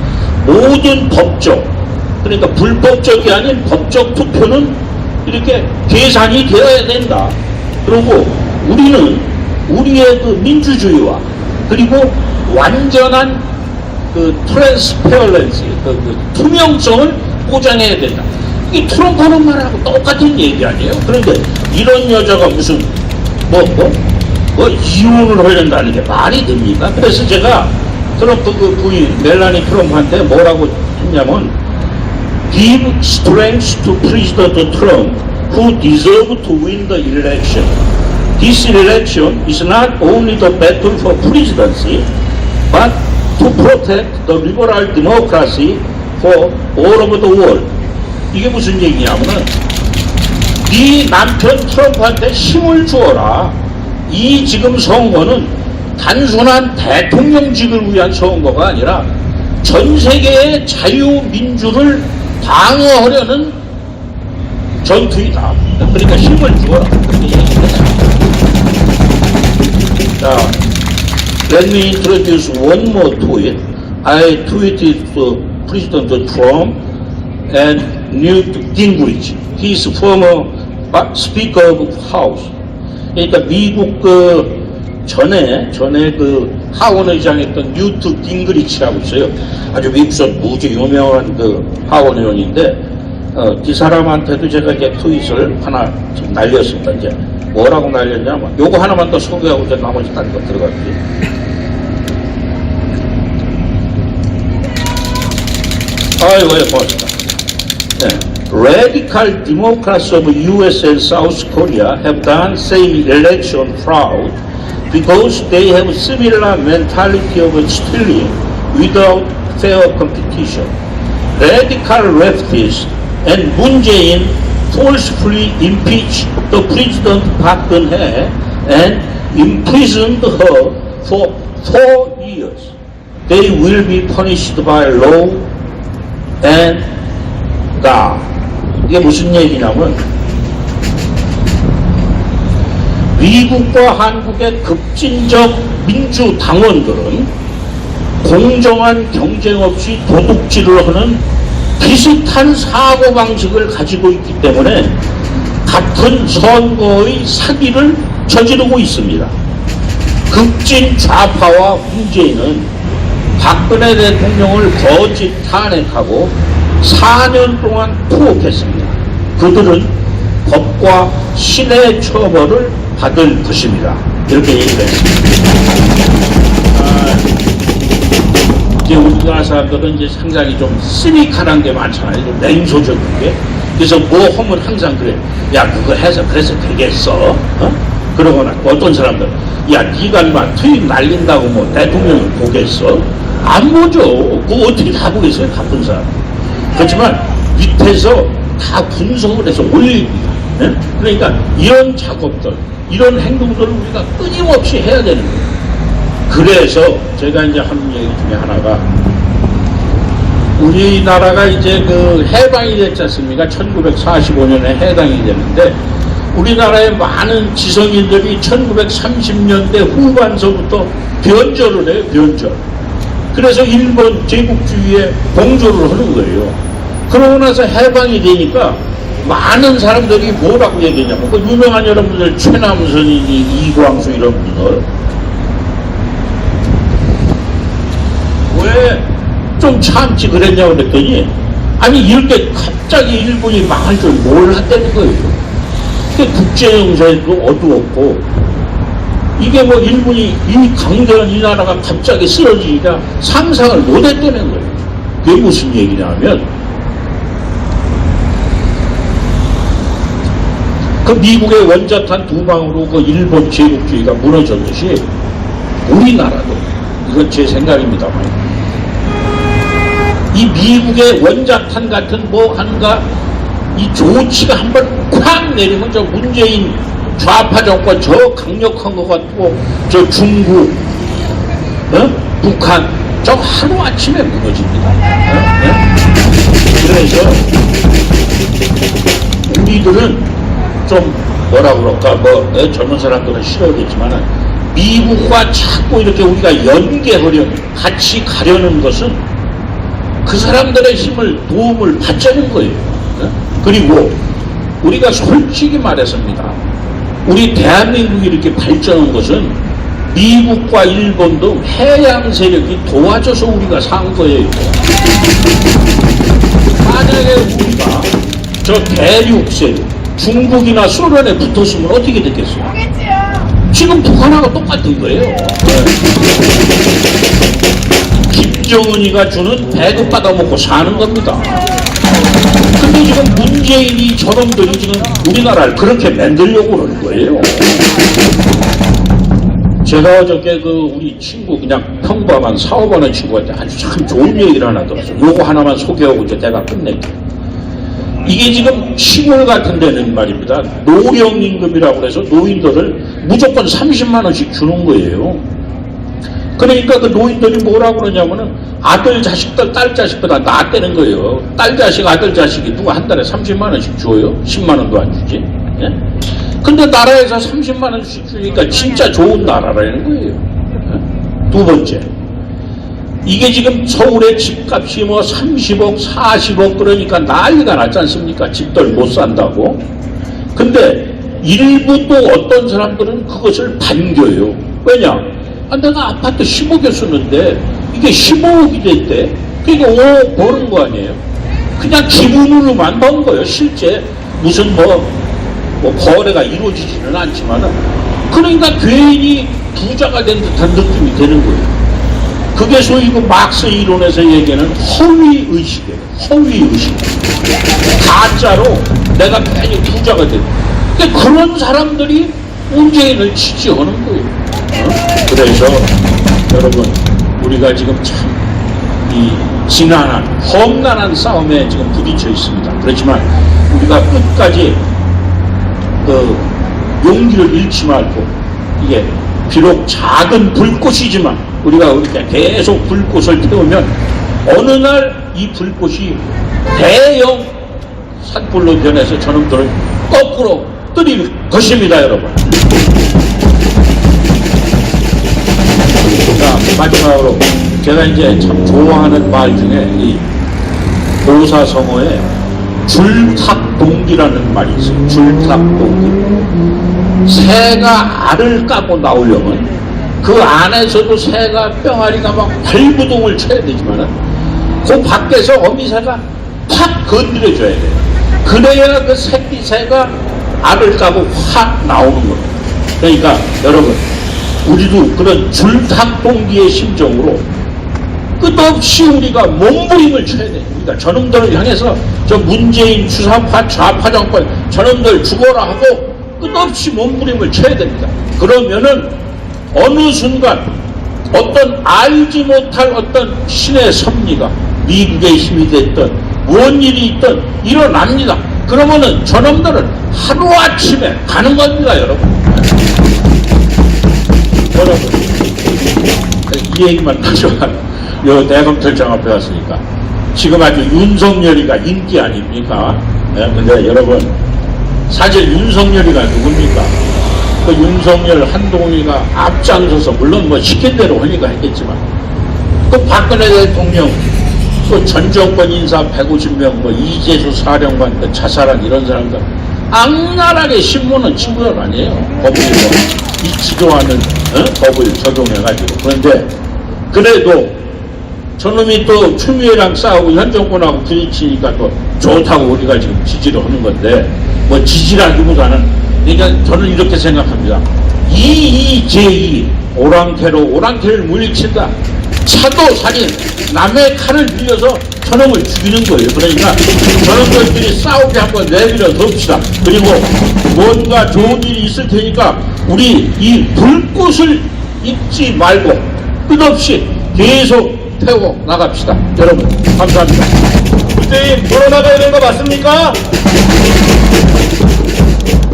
모든 법적, 그러니까 불법적이 아닌 법적 투표는 이렇게 계산이 되어야 된다. 그리고 우리는 우리의 그 민주주의와 그리고 완전한 그 트랜스페어런시, 그 투명성을 보장해야 된다. 이게 트럼프 하는 말하고 똑같은 얘기 아니에요? 그런데 이런 여자가 무슨 뭐 이혼을 하려다는 게 말이 됩니까? 그래서 제가 트럼프 그 부인 멜라니 트럼프한테 뭐라고 했냐면 Give strength to President Trump who deserves to win the election. This election is not only the battle for presidency but to protect the liberal democracy for all over the world. 이게 무슨 얘기냐면은 네 남편 트럼프한테 힘을 주어라. 이 지금 선거는 단순한 대통령직을 위한 선거가 아니라 전 세계의 자유민주를 방어하려는 전투이다. 그러니까 힘을 주어라. 그렇게 얘기했습니다. 자, let me introduce one more tweet. I tweeted to President Trump and Newt Gingrich. He is former Speaker of the House. 그러니까 미국 전에 그 하원 의장했던 뉴트 깅그리치라고 있어요. 아주 미국에서 무지 유명한 그 하원 의원인데 이 사람한테도 제가 이제 트윗을 하나 지금 날렸습니다. 이제 뭐라고 날렸냐면 요거 하나만 더 소개하고 이제 나머지 다른 거 들어갈게요. 아이고 고맙습니다. 네. Radical Democrats of US and South Korea have done same election fraud because they have similar mentality of stealing without fair competition. Radical leftists and Moon Jae-in forcefully impeached the President Park Geun-hye and imprisoned her for 4 years. They will be punished by law and God. 이게 무슨 얘기냐면 미국과 한국의 급진적 민주당원들은 공정한 경쟁 없이 도둑질을 하는 비슷한 사고방식을 가지고 있기 때문에 같은 선거의 사기를 저지르고 있습니다. 극진 좌파와 문재인은 박근혜 대통령을 거짓 탄핵하고 4년 동안 투옥했습니다. 그들은 법과 신의 처벌을 받을 것입니다. 이렇게 얘기를 했습니다. 이제 우리나라 사람들은 이제 상당히 좀 시니컬한 게 많잖아요. 좀 냉소적인 게. 그래서 뭐 하면 항상 그래. 야, 그거 해서 그래서 되겠어? 그러거나 어떤 사람들, 야, 니가 막 투입 날린다고 뭐 대통령을 보겠어? 안 보죠. 그거 어떻게 다 보겠어요, 바쁜 사람. 그렇지만 밑에서 다 분석을 해서 올립니다. 예? 그러니까 이런 작업들, 이런 행동들을 우리가 끊임없이 해야 되는 거예요. 그래서 제가 이제 하는 얘기 중에 하나가, 우리나라가 이제 그 해방이 됐지 않습니까? 1945년에 해방이 됐는데, 우리나라의 많은 지성인들이 1930년대 후반서부터 변절을 해요, 변절. 그래서 일본 제국주의에 봉조를 하는 거예요. 그러고 나서 해방이 되니까 많은 사람들이 뭐라고 얘기했냐면, 그 유명한 여러분들 최남선이니 이광수 이런 분들 왜 좀 참지 그랬냐고 그랬더니, 아니 이렇게 갑자기 일본이 망할 줄 몰랐다는 거예요. 국제정세도 어두웠고, 이게 뭐 일본이 이 강대한 이 나라가 갑자기 쓰러지니까 상상을 못했다는 거예요. 그게 무슨 얘기냐면, 그 미국의 원자탄 2방으로 그 일본 제국주의가 무너졌듯이 우리나라도, 이건 제 생각입니다만, 이 미국의 원자탄 같은 뭐 한가 이 조치가 한번 콱 내리면 저 문재인 좌파 정권 저 강력한 것 같고, 저 중국, 북한 저 하루아침에 무너집니다. 그래서 우리들은 좀 뭐라 그럴까, 뭐 젊은 사람들은 싫어하겠지만 미국과 자꾸 이렇게 우리가 연계하려는, 같이 가려는 것은 그 사람들의 힘을, 도움을 받자는 거예요. 그리고 우리가 솔직히 말했습니다. 우리 대한민국이 이렇게 발전한 것은 미국과 일본도 해양 세력이 도와줘서 우리가 산 거예요. 만약에 우리가 저 대륙 세력, 중국이나 소련에 붙었으면 어떻게 됐겠어요? 지금 북한하고 똑같은 거예요. 김정은이가 주는 배급 받아먹고 사는 겁니다. 근데 지금 문재인이 저놈들이 지금 우리나라를 그렇게 만들려고 하는 거예요. 제가 어저께 그 우리 친구, 그냥 평범한 사업하는 친구한테 아주 참 좋은 얘기를 하나 들었어요. 요거 하나만 소개하고 이제 내가 끝낼게요. 이게 지금 시골 같은 데는 말입니다, 노령임금이라고 해서 노인들을 무조건 30만 원씩 주는 거예요. 그러니까 그 노인들이 뭐라고 그러냐면은 아들 자식들, 딸 자식보다 낫다는 거예요. 딸 자식, 아들 자식이 누가 한 달에 30만 원씩 줘요? 10만 원도 안 주지. 예? 근데 나라에서 30만 원씩 주니까 진짜 좋은 나라라는 거예요. 예? 두 번째, 이게 지금 서울의 집값이 뭐 30억, 40억 그러니까 난리가 났지 않습니까? 집들 못 산다고. 근데 일부 또 어떤 사람들은 그것을 반겨요. 왜냐? 내가 아파트 10억에 쓰는데 이게 15억이 됐대. 그러니까 5억 버는 거 아니에요? 그냥 기분으로만 번 거예요. 실제 무슨 뭐 거래가 이루어지지는 않지만은, 그러니까 괜히 부자가 된 듯한 느낌이 되는 거예요. 그게 소위 그 막스 이론에서 얘기하는 허위의식이에요. 허위의식. 가짜로 내가 괜히 부자가 된. 근데 그런 사람들이 문재인을 지지하는 거예요. 그래서 여러분, 우리가 지금 참 이 지난한 험난한 싸움에 지금 부딪혀 있습니다. 그렇지만 우리가 끝까지 그 용기를 잃지 말고, 이게 비록 작은 불꽃이지만 우리가 이렇게 계속 불꽃을 태우면 어느 날 이 불꽃이 대형 산불로 변해서 저놈들을 거꾸로 뜨릴 것입니다, 여러분. 자, 마지막으로 제가 이제 참 좋아하는 말 중에 이 보사성어에 줄탁동기라는 말이 있어요. 줄탁동기. 새가 알을 까고 나오려면 그 안에서도 새가 뿅아리가 막 발부동을 쳐야 되지만은 그 밖에서 어미새가 팍 건드려줘야 돼요. 그래야 그 새끼 새가 알을 까고 확 나오는 겁니다. 그러니까 여러분, 우리도 그런 줄탁동기의 심정으로 끝없이 우리가 몸부림을 쳐야 돼요. 그러니까 저놈들을 향해서 저 문재인 주사파 좌파 정권 저놈들 죽어라 하고 끝없이 몸부림을 쳐야 됩니다. 그러면은 어느 순간 어떤 알지 못할 어떤 신의 섭리가 미국의 힘이 됐든 뭔 일이 있든 일어납니다. 그러면은 저놈들은 하루아침에 가는 겁니다, 여러분. 여러분, 이 얘기만 하지만 요 내검찰청 앞에 왔으니까 지금 아주 윤석열이가 인기 아닙니까? 네, 근데 여러분, 사실 윤석열이가 누굽니까? 그 윤석열 한동훈이가 앞장서서 물론 뭐 시킨 대로 하니까 했겠지만 그 박근혜 대통령 그 전 정권 인사 150명 뭐 이재수 사령관 그 자살한 이런 사람들 악랄하게 신문은 친구들 아니에요. 법을 이 지도하는 법을 적용해가지고. 그런데 그래도 저놈이 또 추미애랑 싸우고 현 정권하고 부딪히니까 또 좋다고 우리가 지금 지지를 하는 건데 뭐 지지라기보다는 그러니까 저는 이렇게 생각합니다. 이의제의 오랑캐를 물리친다. 차도 살인 남의 칼을 빌려서 저놈을 죽이는 거예요. 그러니까 저놈들끼리 싸우게 한번 내버려 둡시다. 그리고 뭔가 좋은 일이 있을 테니까 우리 이 불꽃을 잊지 말고 끝없이 계속 태워 나갑시다. 여러분 감사합니다. 문재인 돌아나가야 되는 거 맞습니까?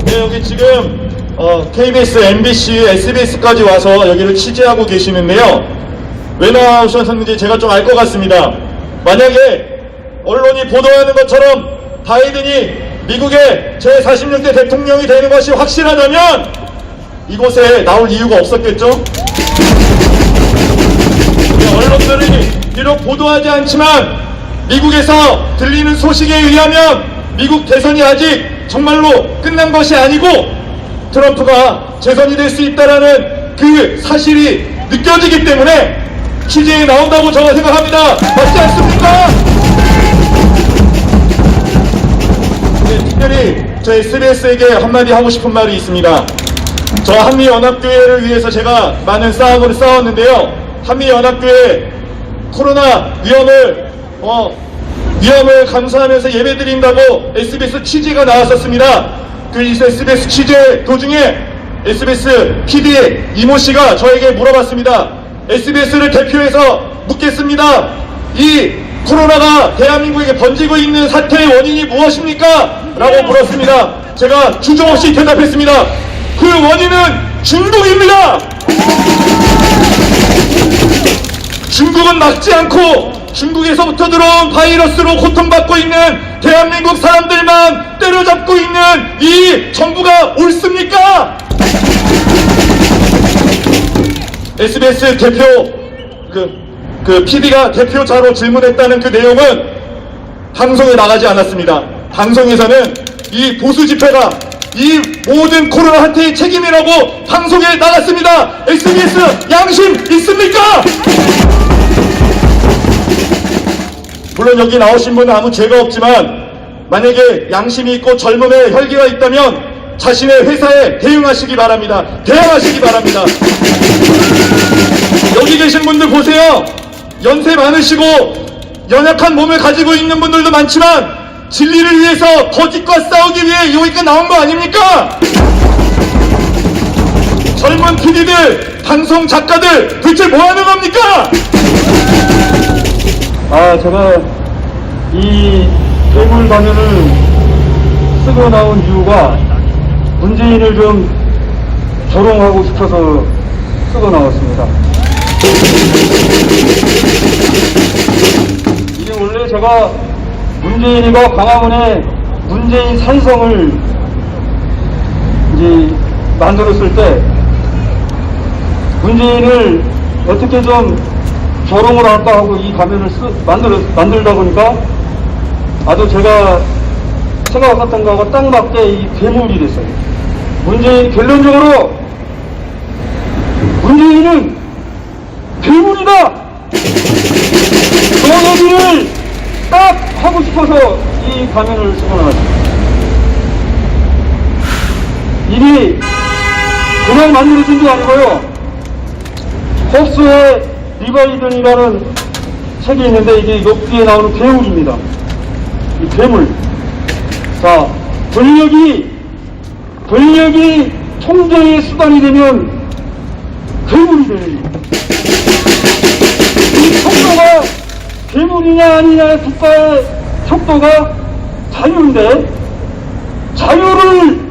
네, 여기 지금 KBS, MBC, SBS까지 와서 여기를 취재하고 계시는데요. 왜 나오셨는지 제가 좀 알 것 같습니다. 만약에 언론이 보도하는 것처럼 바이든이 미국의 제46대 대통령이 되는 것이 확실하다면 이곳에 나올 이유가 없었겠죠? 언론들이 비록 보도하지 않지만 미국에서 들리는 소식에 의하면 미국 대선이 아직 정말로 끝난 것이 아니고 트럼프가 재선이 될 수 있다는 그 사실이 느껴지기 때문에 취재에 나온다고 저는 생각합니다. 맞지 않습니까? 네, 특별히 저 SBS에게 한마디 하고 싶은 말이 있습니다. 저 한미연합교회를 위해서 제가 많은 싸움을 싸웠는데요. 한미연합교회 코로나 위험을 감수하면서 예배드린다고 SBS 취재가 나왔었습니다. 그 SBS 취재 도중에 SBS PD 이모 씨가 저에게 물어봤습니다. SBS를 대표해서 묻겠습니다. 이 코로나가 대한민국에게 번지고 있는 사태의 원인이 무엇입니까? 라고 물었습니다. 제가 주저없이 대답했습니다. 그 원인은 중국입니다. 중국은 막지 않고 중국에서부터 들어온 바이러스로 고통받고 있는 대한민국 사람들만 때려잡고 있는 이 정부가 옳습니까? SBS 대표 그 PD가 대표자로 질문했다는 그 내용은 방송에 나가지 않았습니다. 방송에서는 이 보수 집회가 이 모든 코로나 사태의 책임이라고 방송에 나갔습니다. SBS 양심 있습니까? 물론 여기 나오신 분은 아무 죄가 없지만 만약에 양심이 있고 젊음의 혈기가 있다면 자신의 회사에 대응하시기 바랍니다. 대응하시기 바랍니다. 여기 계신 분들 보세요. 연세 많으시고 연약한 몸을 가지고 있는 분들도 많지만 진리를 위해서 거짓과 싸우기 위해 여기까지 나온 거 아닙니까? 젊은 PD들, 방송 작가들 대체 뭐 하는 겁니까? 제가 이 괴물 가면을 쓰고 나온 이유가 문재인을 좀 조롱하고 싶어서 쓰고 나왔습니다. 이게 원래 제가 문재인이가 광화문에 문재인 산성을 이제 만들었을 때 문재인을 어떻게 좀 조롱을 할까 하고 이 가면을 만들다 보니까 아주 제가 생각했던 거하고 딱 맞게 이 괴물이 됐어요. 문재인, 결론적으로 문재인은 괴물이다! 그 얘기를 딱 하고 싶어서 이 가면을 쓰고 나왔습니다. 일이 그냥 만들어진 게 아니고요. 홉스의 리바이든이라는 책이 있는데 이게 여기에 나오는 괴물입니다. 이 괴물. 자, 권력이 통제의 수단이 되면 괴물이 됩니다. 이 속도가 괴물이냐 아니냐의 국가의 속도가 자유인데 자유를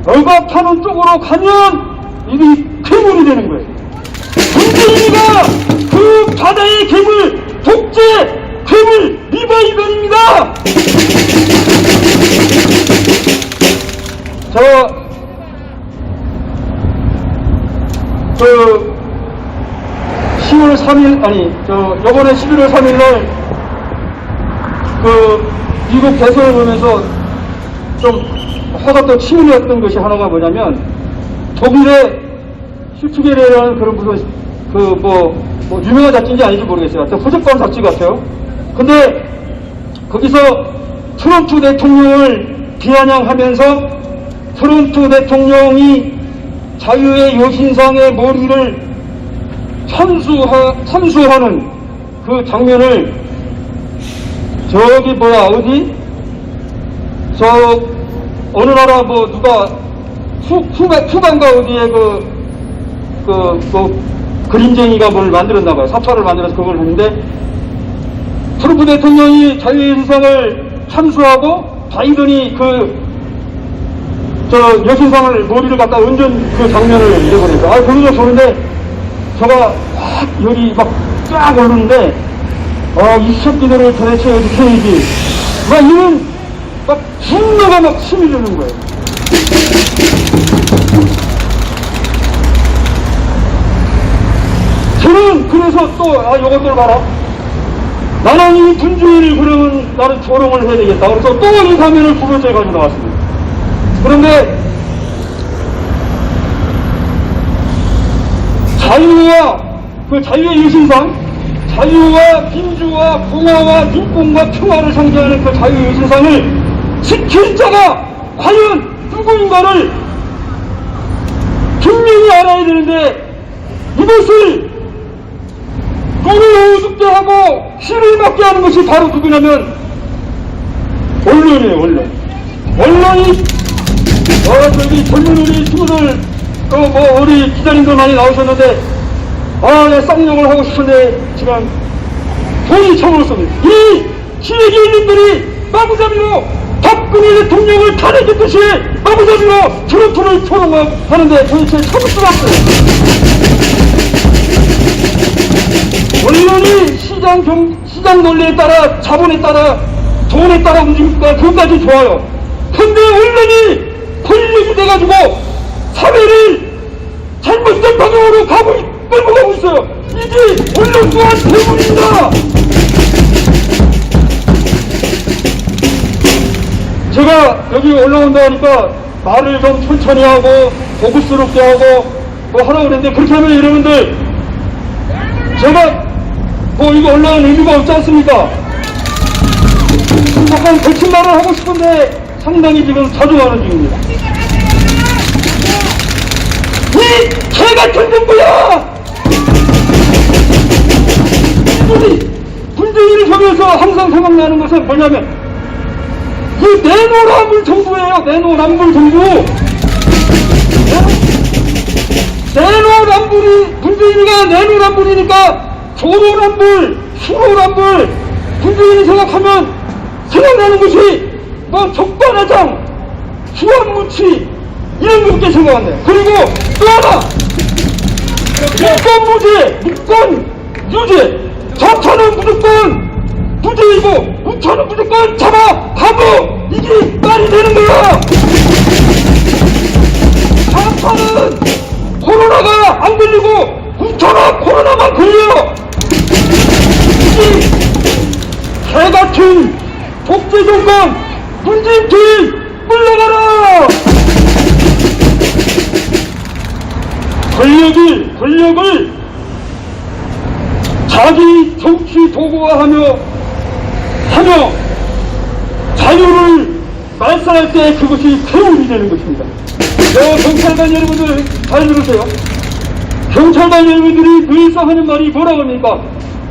억압하는 쪽으로 가면 이게 괴물이 되는 거예요. 문재인이가 그 바다의 괴물, 독재 괴물 리바이든입니다. 저 10월 3일 요번에 11월 3일날 그 미국 대선을 보면서 좀 화가 또 치밀었던 것이 하나가 뭐냐면 독일의 슈트게레라는 그런 무슨 뭐 유명한 잡지인지 아닌지 모르겠어요. 하여튼 후적권 잡지 같아요. 근데 거기서 트럼프 대통령을 비아냥하면서 트럼프 대통령이 자유의 여신상의 머리를 찬수하는 그 장면을 저기 어디? 저 어느 나라 누가 쿠반가 어디에 그림쟁이가 뭘 만들었나봐요. 사파를 만들어서 그걸 했는데 트럼프 대통령이 자유의 여신상을 찬수하고 바이든이 여신상을 머리를 갖다 얹은 그 장면을 내보내서 그러죠 보는데 저가 여기 쫙 오르는데 이 새끼들을 도대체 어떻게 해야지 이런 분노가 치밀르는 거예요. 저는 그래서 또 요것들 봐라. 나는 이 분주인을 그러면 나는 조롱을 해야 되겠다. 그래서 또 이 화면을 9번째 가지고 나왔습니다. 그런데 자유와 그 자유의 여신상, 자유와 민주와 공화와 인권과 평화를 상징하는 그 자유의 여신상을 지킬 자가 과연 누구인가를 분명히 알아야 되는데 이것을 눈을 어둡게 하고 실을 맞게 하는 것이 바로 누구냐면 언론이에요. 언론이 저기 젊은 우리 친구들 우리 기자님들 많이 나오셨는데 내가 쌍욕을 하고 싶은데 지금 돈이 쳐버렸습니다. 이 시래기인들이 마구잡이로 박근혜 대통령을 탄핵했듯이 마구잡이로 트럼프를 조롱하는데 도대체 참을 수가 없어요. 언론이 시장 논리에 따라 자본에 따라 돈에 따라 움직이니까 그것까지 좋아요. 근데 언론이 권력이 돼가지고 사회를 잘못된 방향으로 끌고 가고 있어요. 이게 언론 또한 괴물입니다. 제가 여기 올라온다 하니까 말을 좀 천천히 하고 고급스럽게 하고 하라고 그랬는데 그렇게 하면 여러분들 제가 이거 언론 의미가 없지 않습니까? 약간 거친 말을 하고 싶은데 상당히 지금 자중하는 중입니다. 이 개같은 정부야! 문재인을 보면서 항상 생각나는 것은 뭐냐면 이 내노란물 정부예요. 내노란물 정부. 내노란물이 문재인이가 내노란물이니까 조노란물, 수노란물 문재인이 생각하면 생각나는 것이 적반하장, 수완무치 이런 것게 생각났네. 그리고 또 하나 무권 유죄. 좌파는 무조건 무죄이고 우파는 무조건 가고 이게 말이 되는 거야. 좌파는 코로나가 안 걸리고 우파가 코로나만 걸려. 이 개같은 독재 정권 문재인 퇴임 권력을 자기 정치 도구화하며 자유를 말살할 때 그것이 괴물이 되는 것입니다. 경찰관 여러분들 잘 들으세요. 경찰관 여러분들이 늘상 하는 말이 뭐라고 합니까?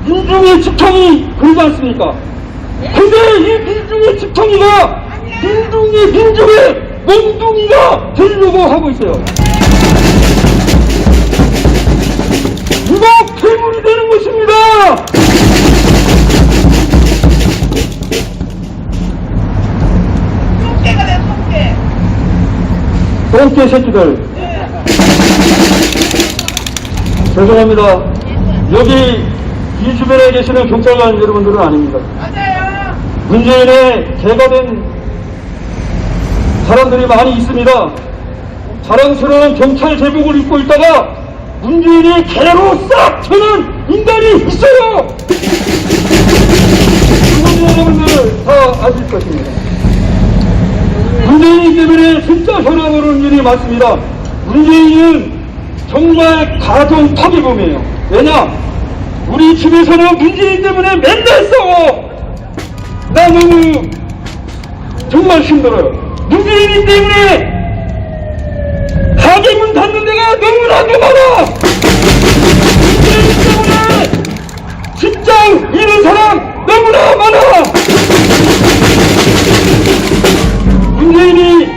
민중의 집통이 그러지 않습니까? 근데 이 민중의 집통이가 민중의 몽둥이가 되려고 하고 있어요. 이거 괴물이 되는 것입니다. 똥개 새끼들. 죄송합니다. 여기 이 주변에 계시는 경찰관 여러분들은 아닙니다. 맞아요. 문재인의 개가 된 사람들이 많이 있습니다. 자랑스러운 경찰 제복을 입고 있다가 문재인의 개로 싹 튀는 인간이 있어요. 그분 여러분들 다 아실 것입니다. 문재인 때문에 진짜 혈압오르는 일이 많습니다. 문재인은 정말 가정 파괴범이에요. 왜냐? 우리 집에서는 문재인 때문에 맨날 싸워. 나 너무 정말 힘들어요. 문재인 때문에 가게 문 닫는 데가 너무나도 많아. 문재인 때문에 직장 잃은 사람 너무나 많아. 문재인이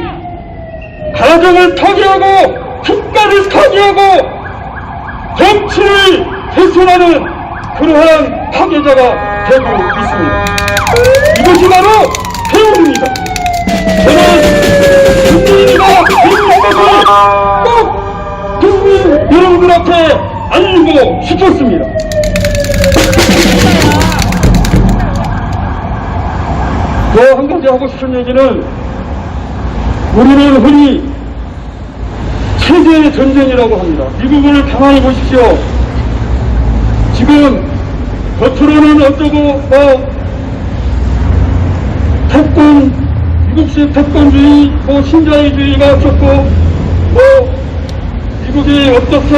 가정을 파괴하고 국가를 파괴하고 정치를 훼손하는 그러한 파괴자가 되고 있습니다. 이것이 바로 배우입니다. 저는 문재인이가 배우는 꼭 국민 여러분들 앞에 알리고 싶었습니다. 또 한 가지 하고 싶은 얘기는 우리는 흔히 체제의 전쟁이라고 합니다. 미국을 가만히 보십시오. 지금 겉으로는 어쩌고 태권 미국식 태권주의 신자유주의가 어쩌고 미국이 어떻게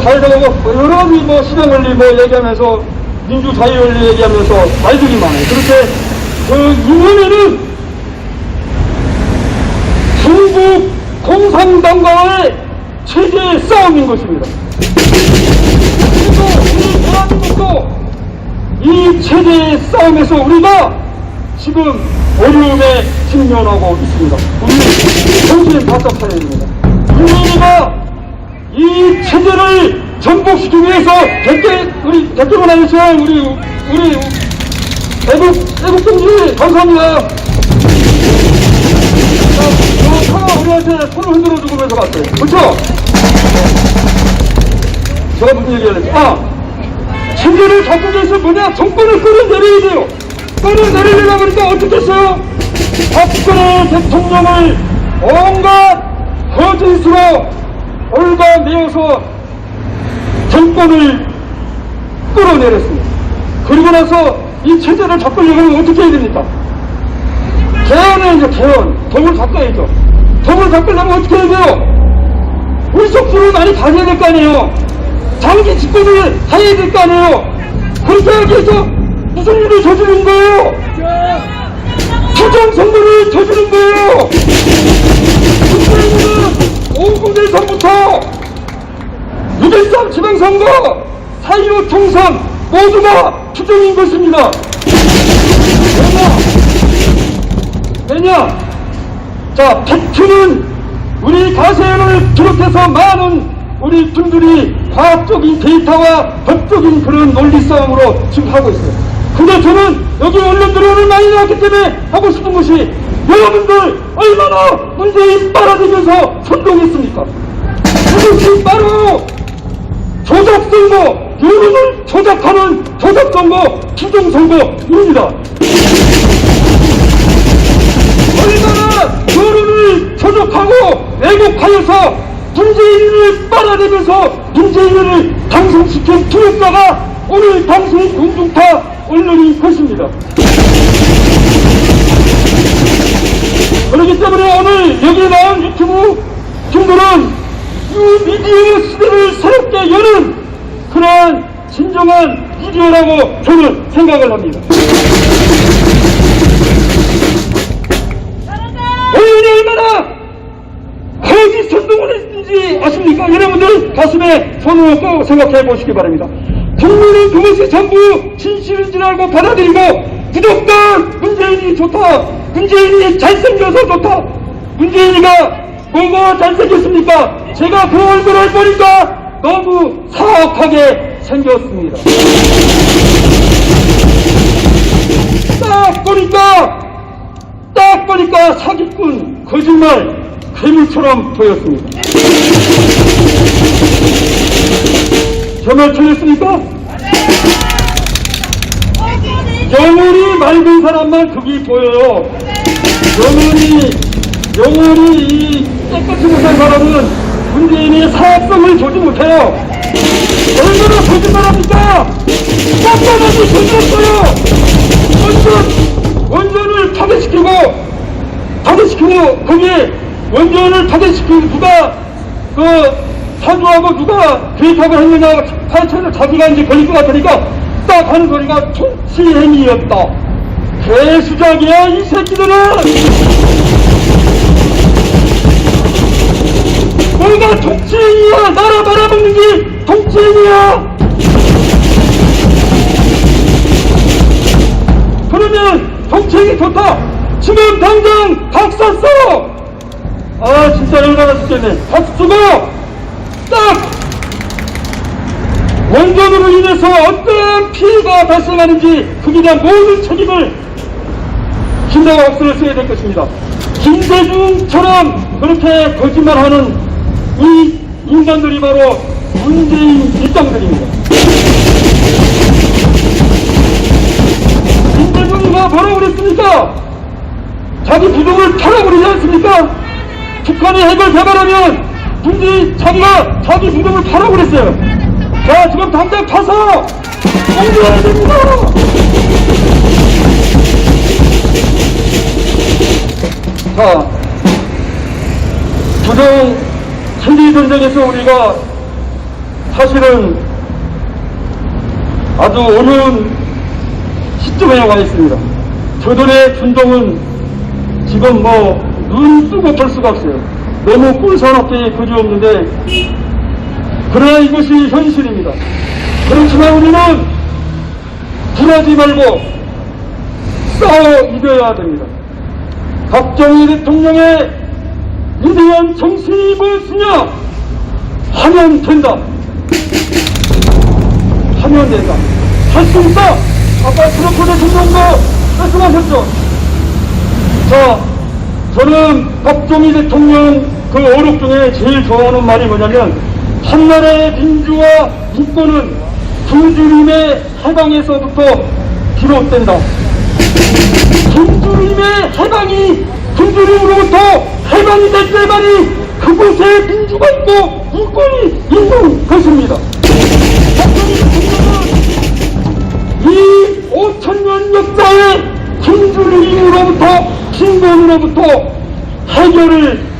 가려고 여러 가지 시장 원리 얘기하면서 민주자유 원리 얘기하면서 말들이 많아요. 그렇게 이번에는 중국 공산당과의 체제의 싸움인 것입니다. 그리고 우리 대한민국도 이 체제의 싸움에서 우리가 지금 어려움에 직면하고 있습니다. 우리 정신 바짝 차려야 됩니다. 문재인이가 이 체제를 전복시키기 위해서 우리 대통령 아니지만 우리 애국동지 감사합니다. 차가 우리한테 손을 흔들어 주면서 갔어요. 그렇죠? 제가 무슨 얘기를 했지? 체제를 바꾸기 위해서 뭐냐? 정권을 끌어내려야 돼요. 끌어내리려고 하니까 어떻게 했어요? 박근혜 대통령을 온갖 거짓으로 얽어내어서 정권을 끌어내렸습니다. 그리고 나서 이 체제를 바꾸려고 하면 어떻게 해야 됩니까? 개헌해야죠, 개헌. 덕을 바꿔야죠. 덕을 바꾸려면 어떻게 해야 돼요? 우리 속수를 많이 가져야 될 거 아니에요? 장기 집권을 해야 될 거 아니에요? 그렇게 하기 위해서 무슨 일을 저지른 거예요? 부정선거를 저지른 거예요! 국민의힘은 5구 대선부터 6.13 지방선거, 4.25 총선 모두가 투쟁인 것입니다. 왜냐? 자, 팩트는 우리 가세연을 비롯해서 많은 우리 분들이 과학적인 데이터와 법적인 그런 논리 싸움으로 지금 하고 있어요. 근데 저는 여기 언론들이 오늘 많이 나왔기 때문에 하고 싶은 것이 여러분들 얼마나 문재인 빨아들면서 선동했습니까? 그것이 바로 조작선거, 여론을 조작하는 조작선거, 부정선거입니다. 얼마나 여론을 조작하고 왜곡하여서 문재인을 빨아내면서 문재인을 당선시킨 투표자가 오늘 당신의 공중파 언론인 것입니다. 그렇기 때문에 오늘 여기 나온 유튜브 분들은 뉴미디어 시대를 새롭게 여는 그러한 진정한 미디어라고 저는 생각을 합니다. 오늘이 얼마나 거짓 선동을 했는지 아십니까? 여러분들 가슴에 손을 얹고 생각해 보시기 바랍니다. 국민은 그것이 전부 진실인 줄 알고 받아들이고 무조건 문재인이 좋다, 문재인이 잘생겨서 좋다, 문재인이가 뭐가 잘생겼습니까? 제가 그 얼굴을 보니까 너무 사악하게 생겼습니다. 딱 보니까 사기꾼, 거짓말, 괴물처럼 보였습니다. 정말 틀렸습니까? 영혼이 맑은 사람만 그게 보여요. 영혼이 이 깨끗이 못한 사람은 문재인의 사업성을 보지 못해요. 얼마나 거짓말합니까? 깜깜하게 거짓말했어요. 원전을 파괴시키고 거기에 원전을 파괴시키고 누가 사주하고 누가 개입을 했느냐 파헤쳐서 자기가 이제 걸릴 것 같으니까 딱 하는 소리가 통치행위였다. 개수작이야 이 새끼들은. 뭐가 통치행위야. 나라 말아먹는 게 통치행위야. 그러면 통치행위 좋다. 지금 당장 박사 써. 아 진짜 열받아 죽겠네. 박수 주고 딱 원전으로 인해서 어떤 피해가 발생하는지 그에 대한 모든 책임을 김대중 억수를 써야 될 것입니다. 김대중처럼 그렇게 거짓말하는 이 인간들이 바로 문재인 일당들입니다. 김대중이가 뭐라고 그랬습니까? 자기 부동을 팔아버리지 않습니까? 북한이 핵을 개발하면 문재인 자기가 자기 부동을 팔아고 그랬어요. 자, 지금 당장 파서 공개해야 됩니다. 자, 부정 천리전쟁에서 우리가 사실은 아주 어려운 시점에 와 있습니다. 저들의 준동은 지금 눈 뜨고 볼 수가 없어요. 너무 꿀산업계에 그지없는데 그러나 이것이 현실입니다. 그렇지만 우리는 굴하지 말고 싸워 이겨야 됩니다. 박정희 대통령의 위대한 정신이 무엇이냐? 하면 된다. 하면 된다. 할 수 있다. 아까 트럼프 대통령도 말씀하셨죠. 자, 저는 박정희 대통령 그 어록 중에 제일 좋아하는 말이 뭐냐면 한나라의 민주와 인권은 김주림의 해방에서부터 비롯된다. 김주림의 해방이 김주림으로부터 해방이 될 때만이 그곳에 민주가 있고 인권이 있는 것입니다. 박정희 대통령은 이 5,000년 역사의 김주림으로부터 김건으로부터 해결을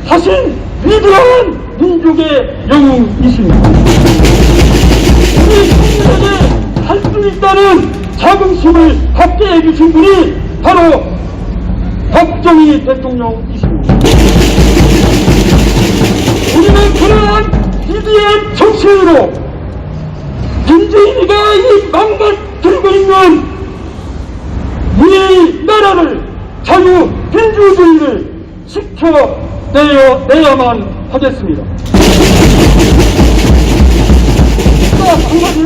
하신 위대한 민족의 영웅이십니다. 우리 국민에게 할 수 있다는 자긍심을 갖게 해주신 분이 바로 박정희 대통령이십니다. 우리는 그러한 위대한 정신으로 문재인이가 이 망가뜨리고 있는 이 나라를 자유민주주의를 지켜내야만 하겠습니다.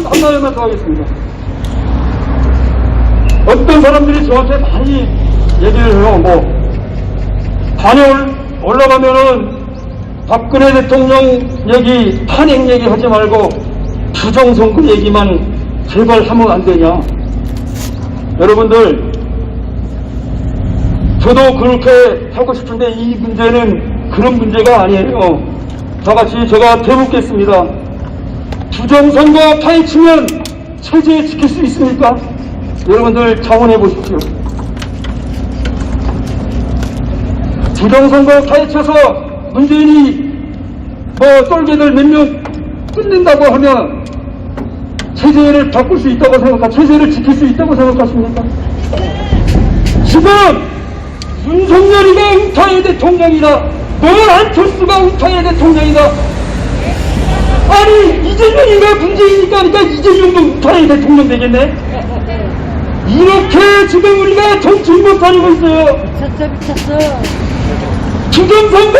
한 가지만 더 하겠습니다. 어떤 사람들이 저한테 많이 얘기를 해요. 단열 올라가면은 박근혜 대통령 얘기, 탄핵 얘기 하지 말고 부정선거 얘기만 제발 하면 안 되냐. 여러분들, 저도 그렇게 하고 싶은데 이 문제는 그런 문제가 아니에요. 다같이 제가 되묻겠습니다. 부정선거 파헤치면 체제 지킬 수 있습니까? 여러분들 자원해 보십시오. 부정선거 파헤쳐서 문재인이 똘개들 몇 명 끊는다고 하면 체제를 바꿀 수 있다고 체제를 지킬 수 있다고 생각하십니까? 지금 윤석열이가 우타의 대통령이다. 안철수가 우타의 대통령이다. 아니 이재명이가 문재인이니까 그러니까 이재명도 우타의 대통령 되겠네. 이렇게 지금 우리가 정치를 못하고 있어요. 미쳤어. 부정선거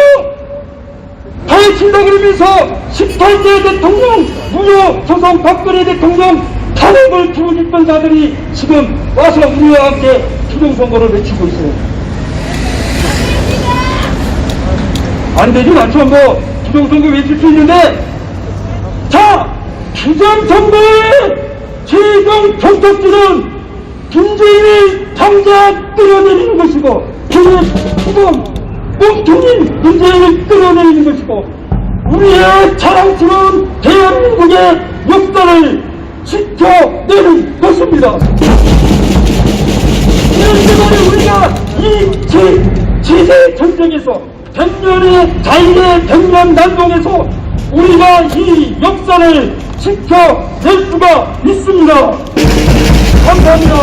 파헤친다 그러면서 18대 대통령 무효 조선 박근혜 대통령 탄핵을 부르짖던 자들이 지금 와서 우리와 함께 부정선거를 외치고 있어요. 안 되진 않죠. 뭐 부정선거 외칠 수 있는데, 자, 부정선거의 최종 정착지는 문재인을 당장 끌어내리는 것이고, 지금 멈춰진 문재인을 끌어내리는 것이고, 우리의 자랑스러운 대한민국의 역사를 지켜내는 것입니다. 지난번에 우리가 이 지세 전쟁에서 100년의 자인의 100년 난동에서 우리가 이 역사를 지켜낼 수가 있습니다. 감사합니다.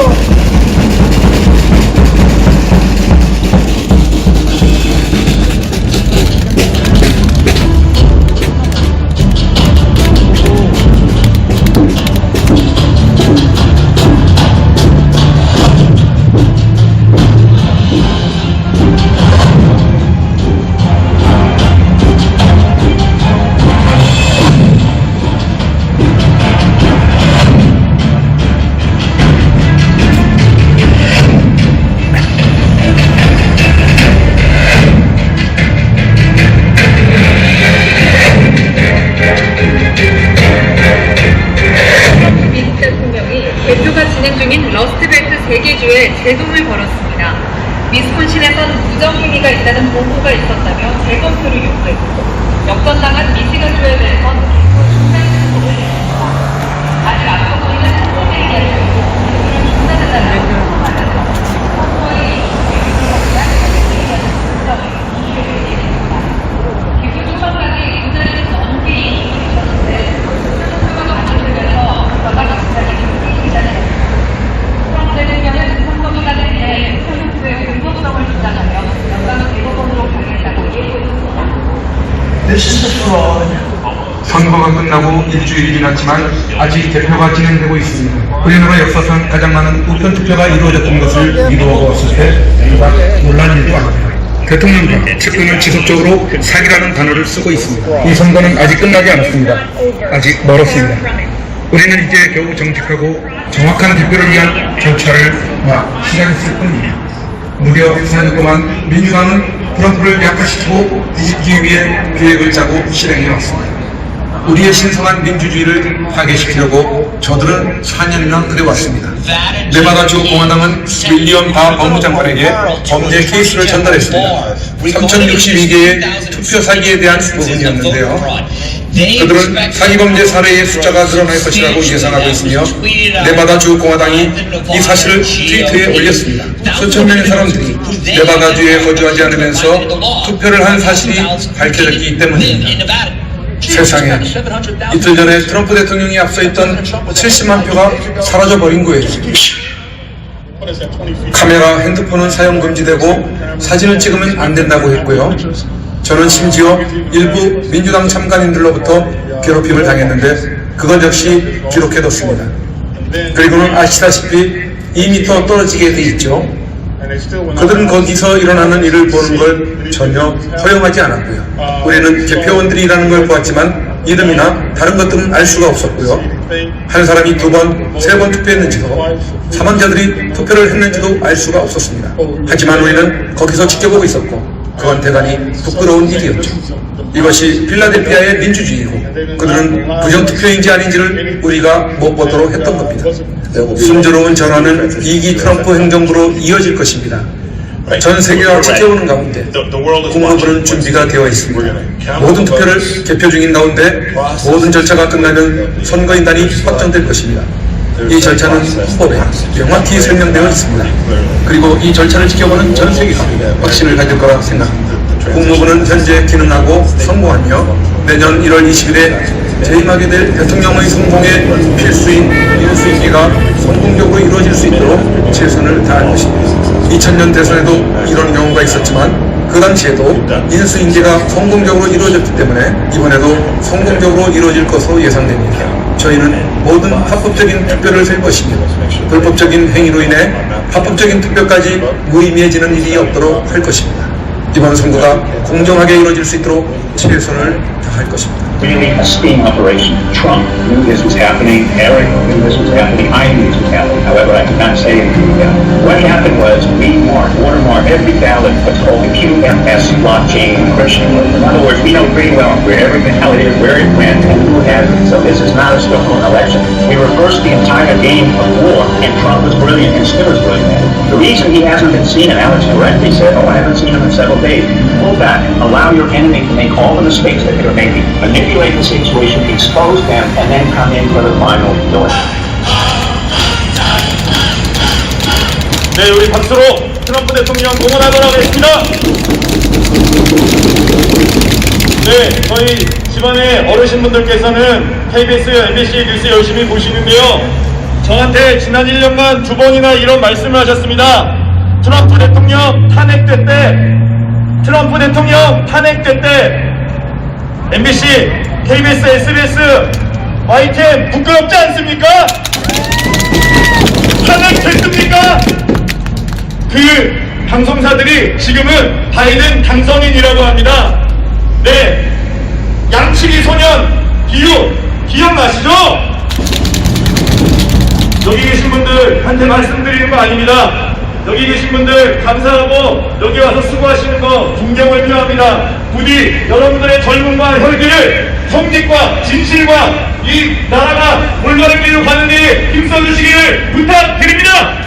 개표가 진행 중인 러스트벨트 세계주에 제동을 걸었습니다. 위스콘신에선 부정행위가 있다는 보고가 있었다며 재검표를 요구했고, 역전당한 미시간주에 대해선 개표 중단 신고를 냈습니다. 아직 앞서 보이는 부정행위를 개표를 중단한다는 요구를 선거의 개표에 대한 개표 초반까지 유나는 넘게 이익을 있었는데 선거가 완료되면서 결과가 갑자기 트럼프 대통령은 선거기간 내내 선거의 공정성을 주장하며 연방 대법원으로 가겠다고 예고했습니다. 선거가 끝나고 일주일이 지났지만 아직 개표가 진행되고 있습니다. 우리나라 역사상 가장 많은 우편 투표가 이루어졌던 것을 이루어보았을 때 누가 놀란 일도 아닙니다. 대통령과 측근은 지속적으로 사기라는 단어를 쓰고 있습니다. 이 선거는 아직 끝나지 않았습니다. 아직 멀었습니다. 우리는 이제 겨우 정직하고 정확한 대표를 위한 절차를 막 시작했을 뿐입니다. 무려 4년 동안 민주당은 트럼프를 약화시키고 뒤집기 위해 계획을 짜고 실행해왔습니다. 우리의 신성한 민주주의를 파괴시키려고 저들은 4년이나 그래왔습니다. 네바다주 공화당은 윌리엄 바 법무장관에게 범죄 케이스를 전달했습니다. 3062개의 투표 사기에 대한 부분이었는데요. 그들은 사기범죄 사례의 숫자가 늘어날 것이라고 예상하고 있으며 네바다주 공화당이 이 사실을 트위터에 올렸습니다. 수천 명의 사람들이 네바다주에 거주하지 않으면서 투표를 한 사실이 밝혀졌기 때문입니다. 세상에, 이틀 전에 트럼프 대통령이 앞서 있던 70만 표가 사라져버린 거예요. 카메라, 핸드폰은 사용 금지되고 사진을 찍으면 안 된다고 했고요. 저는 심지어 일부 민주당 참관인들로부터 괴롭힘을 당했는데 그것 역시 기록해뒀습니다. 그리고는 아시다시피 2m 떨어지게 돼 있죠. 그들은 거기서 일어나는 일을 보는 걸 전혀 허용하지 않았고요. 우리는 개표원들이라는 걸 보았지만 이름이나 다른 것들은 알 수가 없었고요. 한 사람이 2번, 3번 투표했는지도, 사망자들이 투표를 했는지도 알 수가 없었습니다. 하지만 우리는 거기서 지켜보고 있었고 그건 대단히 부끄러운 일이었죠. 이것이 필라델피아의 민주주의고 그들은 부정투표인지 아닌지를 우리가 못 보도록 했던 겁니다. 순조로운 전환은 2기 트럼프 행정부로 이어질 것입니다. 전 세계가 지켜보는 가운데 국무부는 준비가 되어 있습니다. 모든 투표를 개표 중인 가운데 모든 절차가 끝나면 선거인단이 확정될 것입니다. 이 절차는 헌법에 명확히 설명되어 있습니다. 그리고 이 절차를 지켜보는 전 세계가 확신을 가질 거라 생각합니다. 국무부는 현재 기능하고 성공하며 내년 1월 20일에 재임하게 될 대통령의 성공에 필수인 인수인계가 성공적으로 이루어질 수 있도록 최선을 다할 것입니다. 2000년 대선에도 이런 경우가 있었지만 그 당시에도 인수인계가 성공적으로 이루어졌기 때문에 이번에도 성공적으로 이루어질 것으로 예상됩니다. 저희는 모든 합법적인 투표를 할 것이며 불법적인 행위로 인해 합법적인 투표까지 무의미해지는 일이 없도록 할 것입니다. 이번 선거가 공정하게 이루어질 수 있도록 최선을 다할 것입니다. Really a sting operation. Trump knew this was happening. Eric knew this was happening. I knew this was happening. However, I did not say anything about it. What happened was we watermarked every ballot what's called the QFS blockchain encryption. In other words, we know pretty well where every ballot is, where it went, and who has it. So this is not a stolen election. We reversed the entire game of war, and Trump was brilliant and still is brilliant. The reason he hasn't been seen, and Alex correctly said, I haven't seen him in several days. Pull back. Allow your enemy to make all the mistakes that they were making. Manipulate the situation, expose them, and then come in for the final vote. 네, 우리 박수로 트럼프 대통령 응원하도록 하겠습니다. 네, 저희 집안의 어르신분들께서는 KBS, MBC 뉴스 열심히 보시는데요. 저한테 지난 1년간 2번이나 이런 말씀을 하셨습니다. 트럼프 대통령 탄핵될 때 MBC, KBS, SBS, YTN 부끄럽지 않습니까? 탄핵됐습니까? 그 방송사들이 지금은 바이든 당선인이라고 합니다. 네, 양치기 소년 비유 기억나시죠? 여기 계신 분들한테 말씀드리는 거 아닙니다. 여기 계신 분들 감사하고 여기 와서 수고하시는 거 존경을 표합니다. 부디 여러분들의 젊음과 혈기를 성직과 진실과 이 나라가 올바른 길로 가는 데 힘써주시기를 부탁드립니다.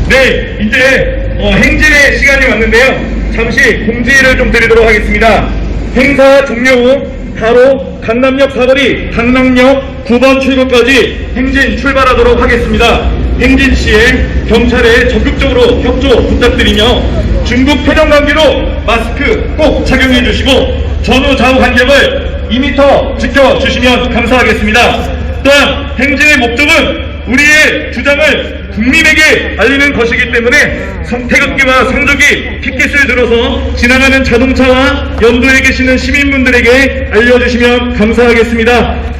네, 이제 행진의 시간이 왔는데요. 잠시 공지를 좀 드리도록 하겠습니다. 행사 종료 후 바로 강남역 사거리 강남역 9번 출구까지 행진 출발하도록 하겠습니다. 행진 시에 경찰에 적극적으로 협조 부탁드리며 중국 표정 관계로 마스크 꼭 착용해 주시고 전후 좌우 간격을 2m 지켜주시면 감사하겠습니다. 또한 행진의 목적은 우리의 주장을 국민에게 알리는 것이기 때문에 태극기와 성조기, 피켓을 들어서 지나가는 자동차와 연도에 계시는 시민분들에게 알려주시면 감사하겠습니다.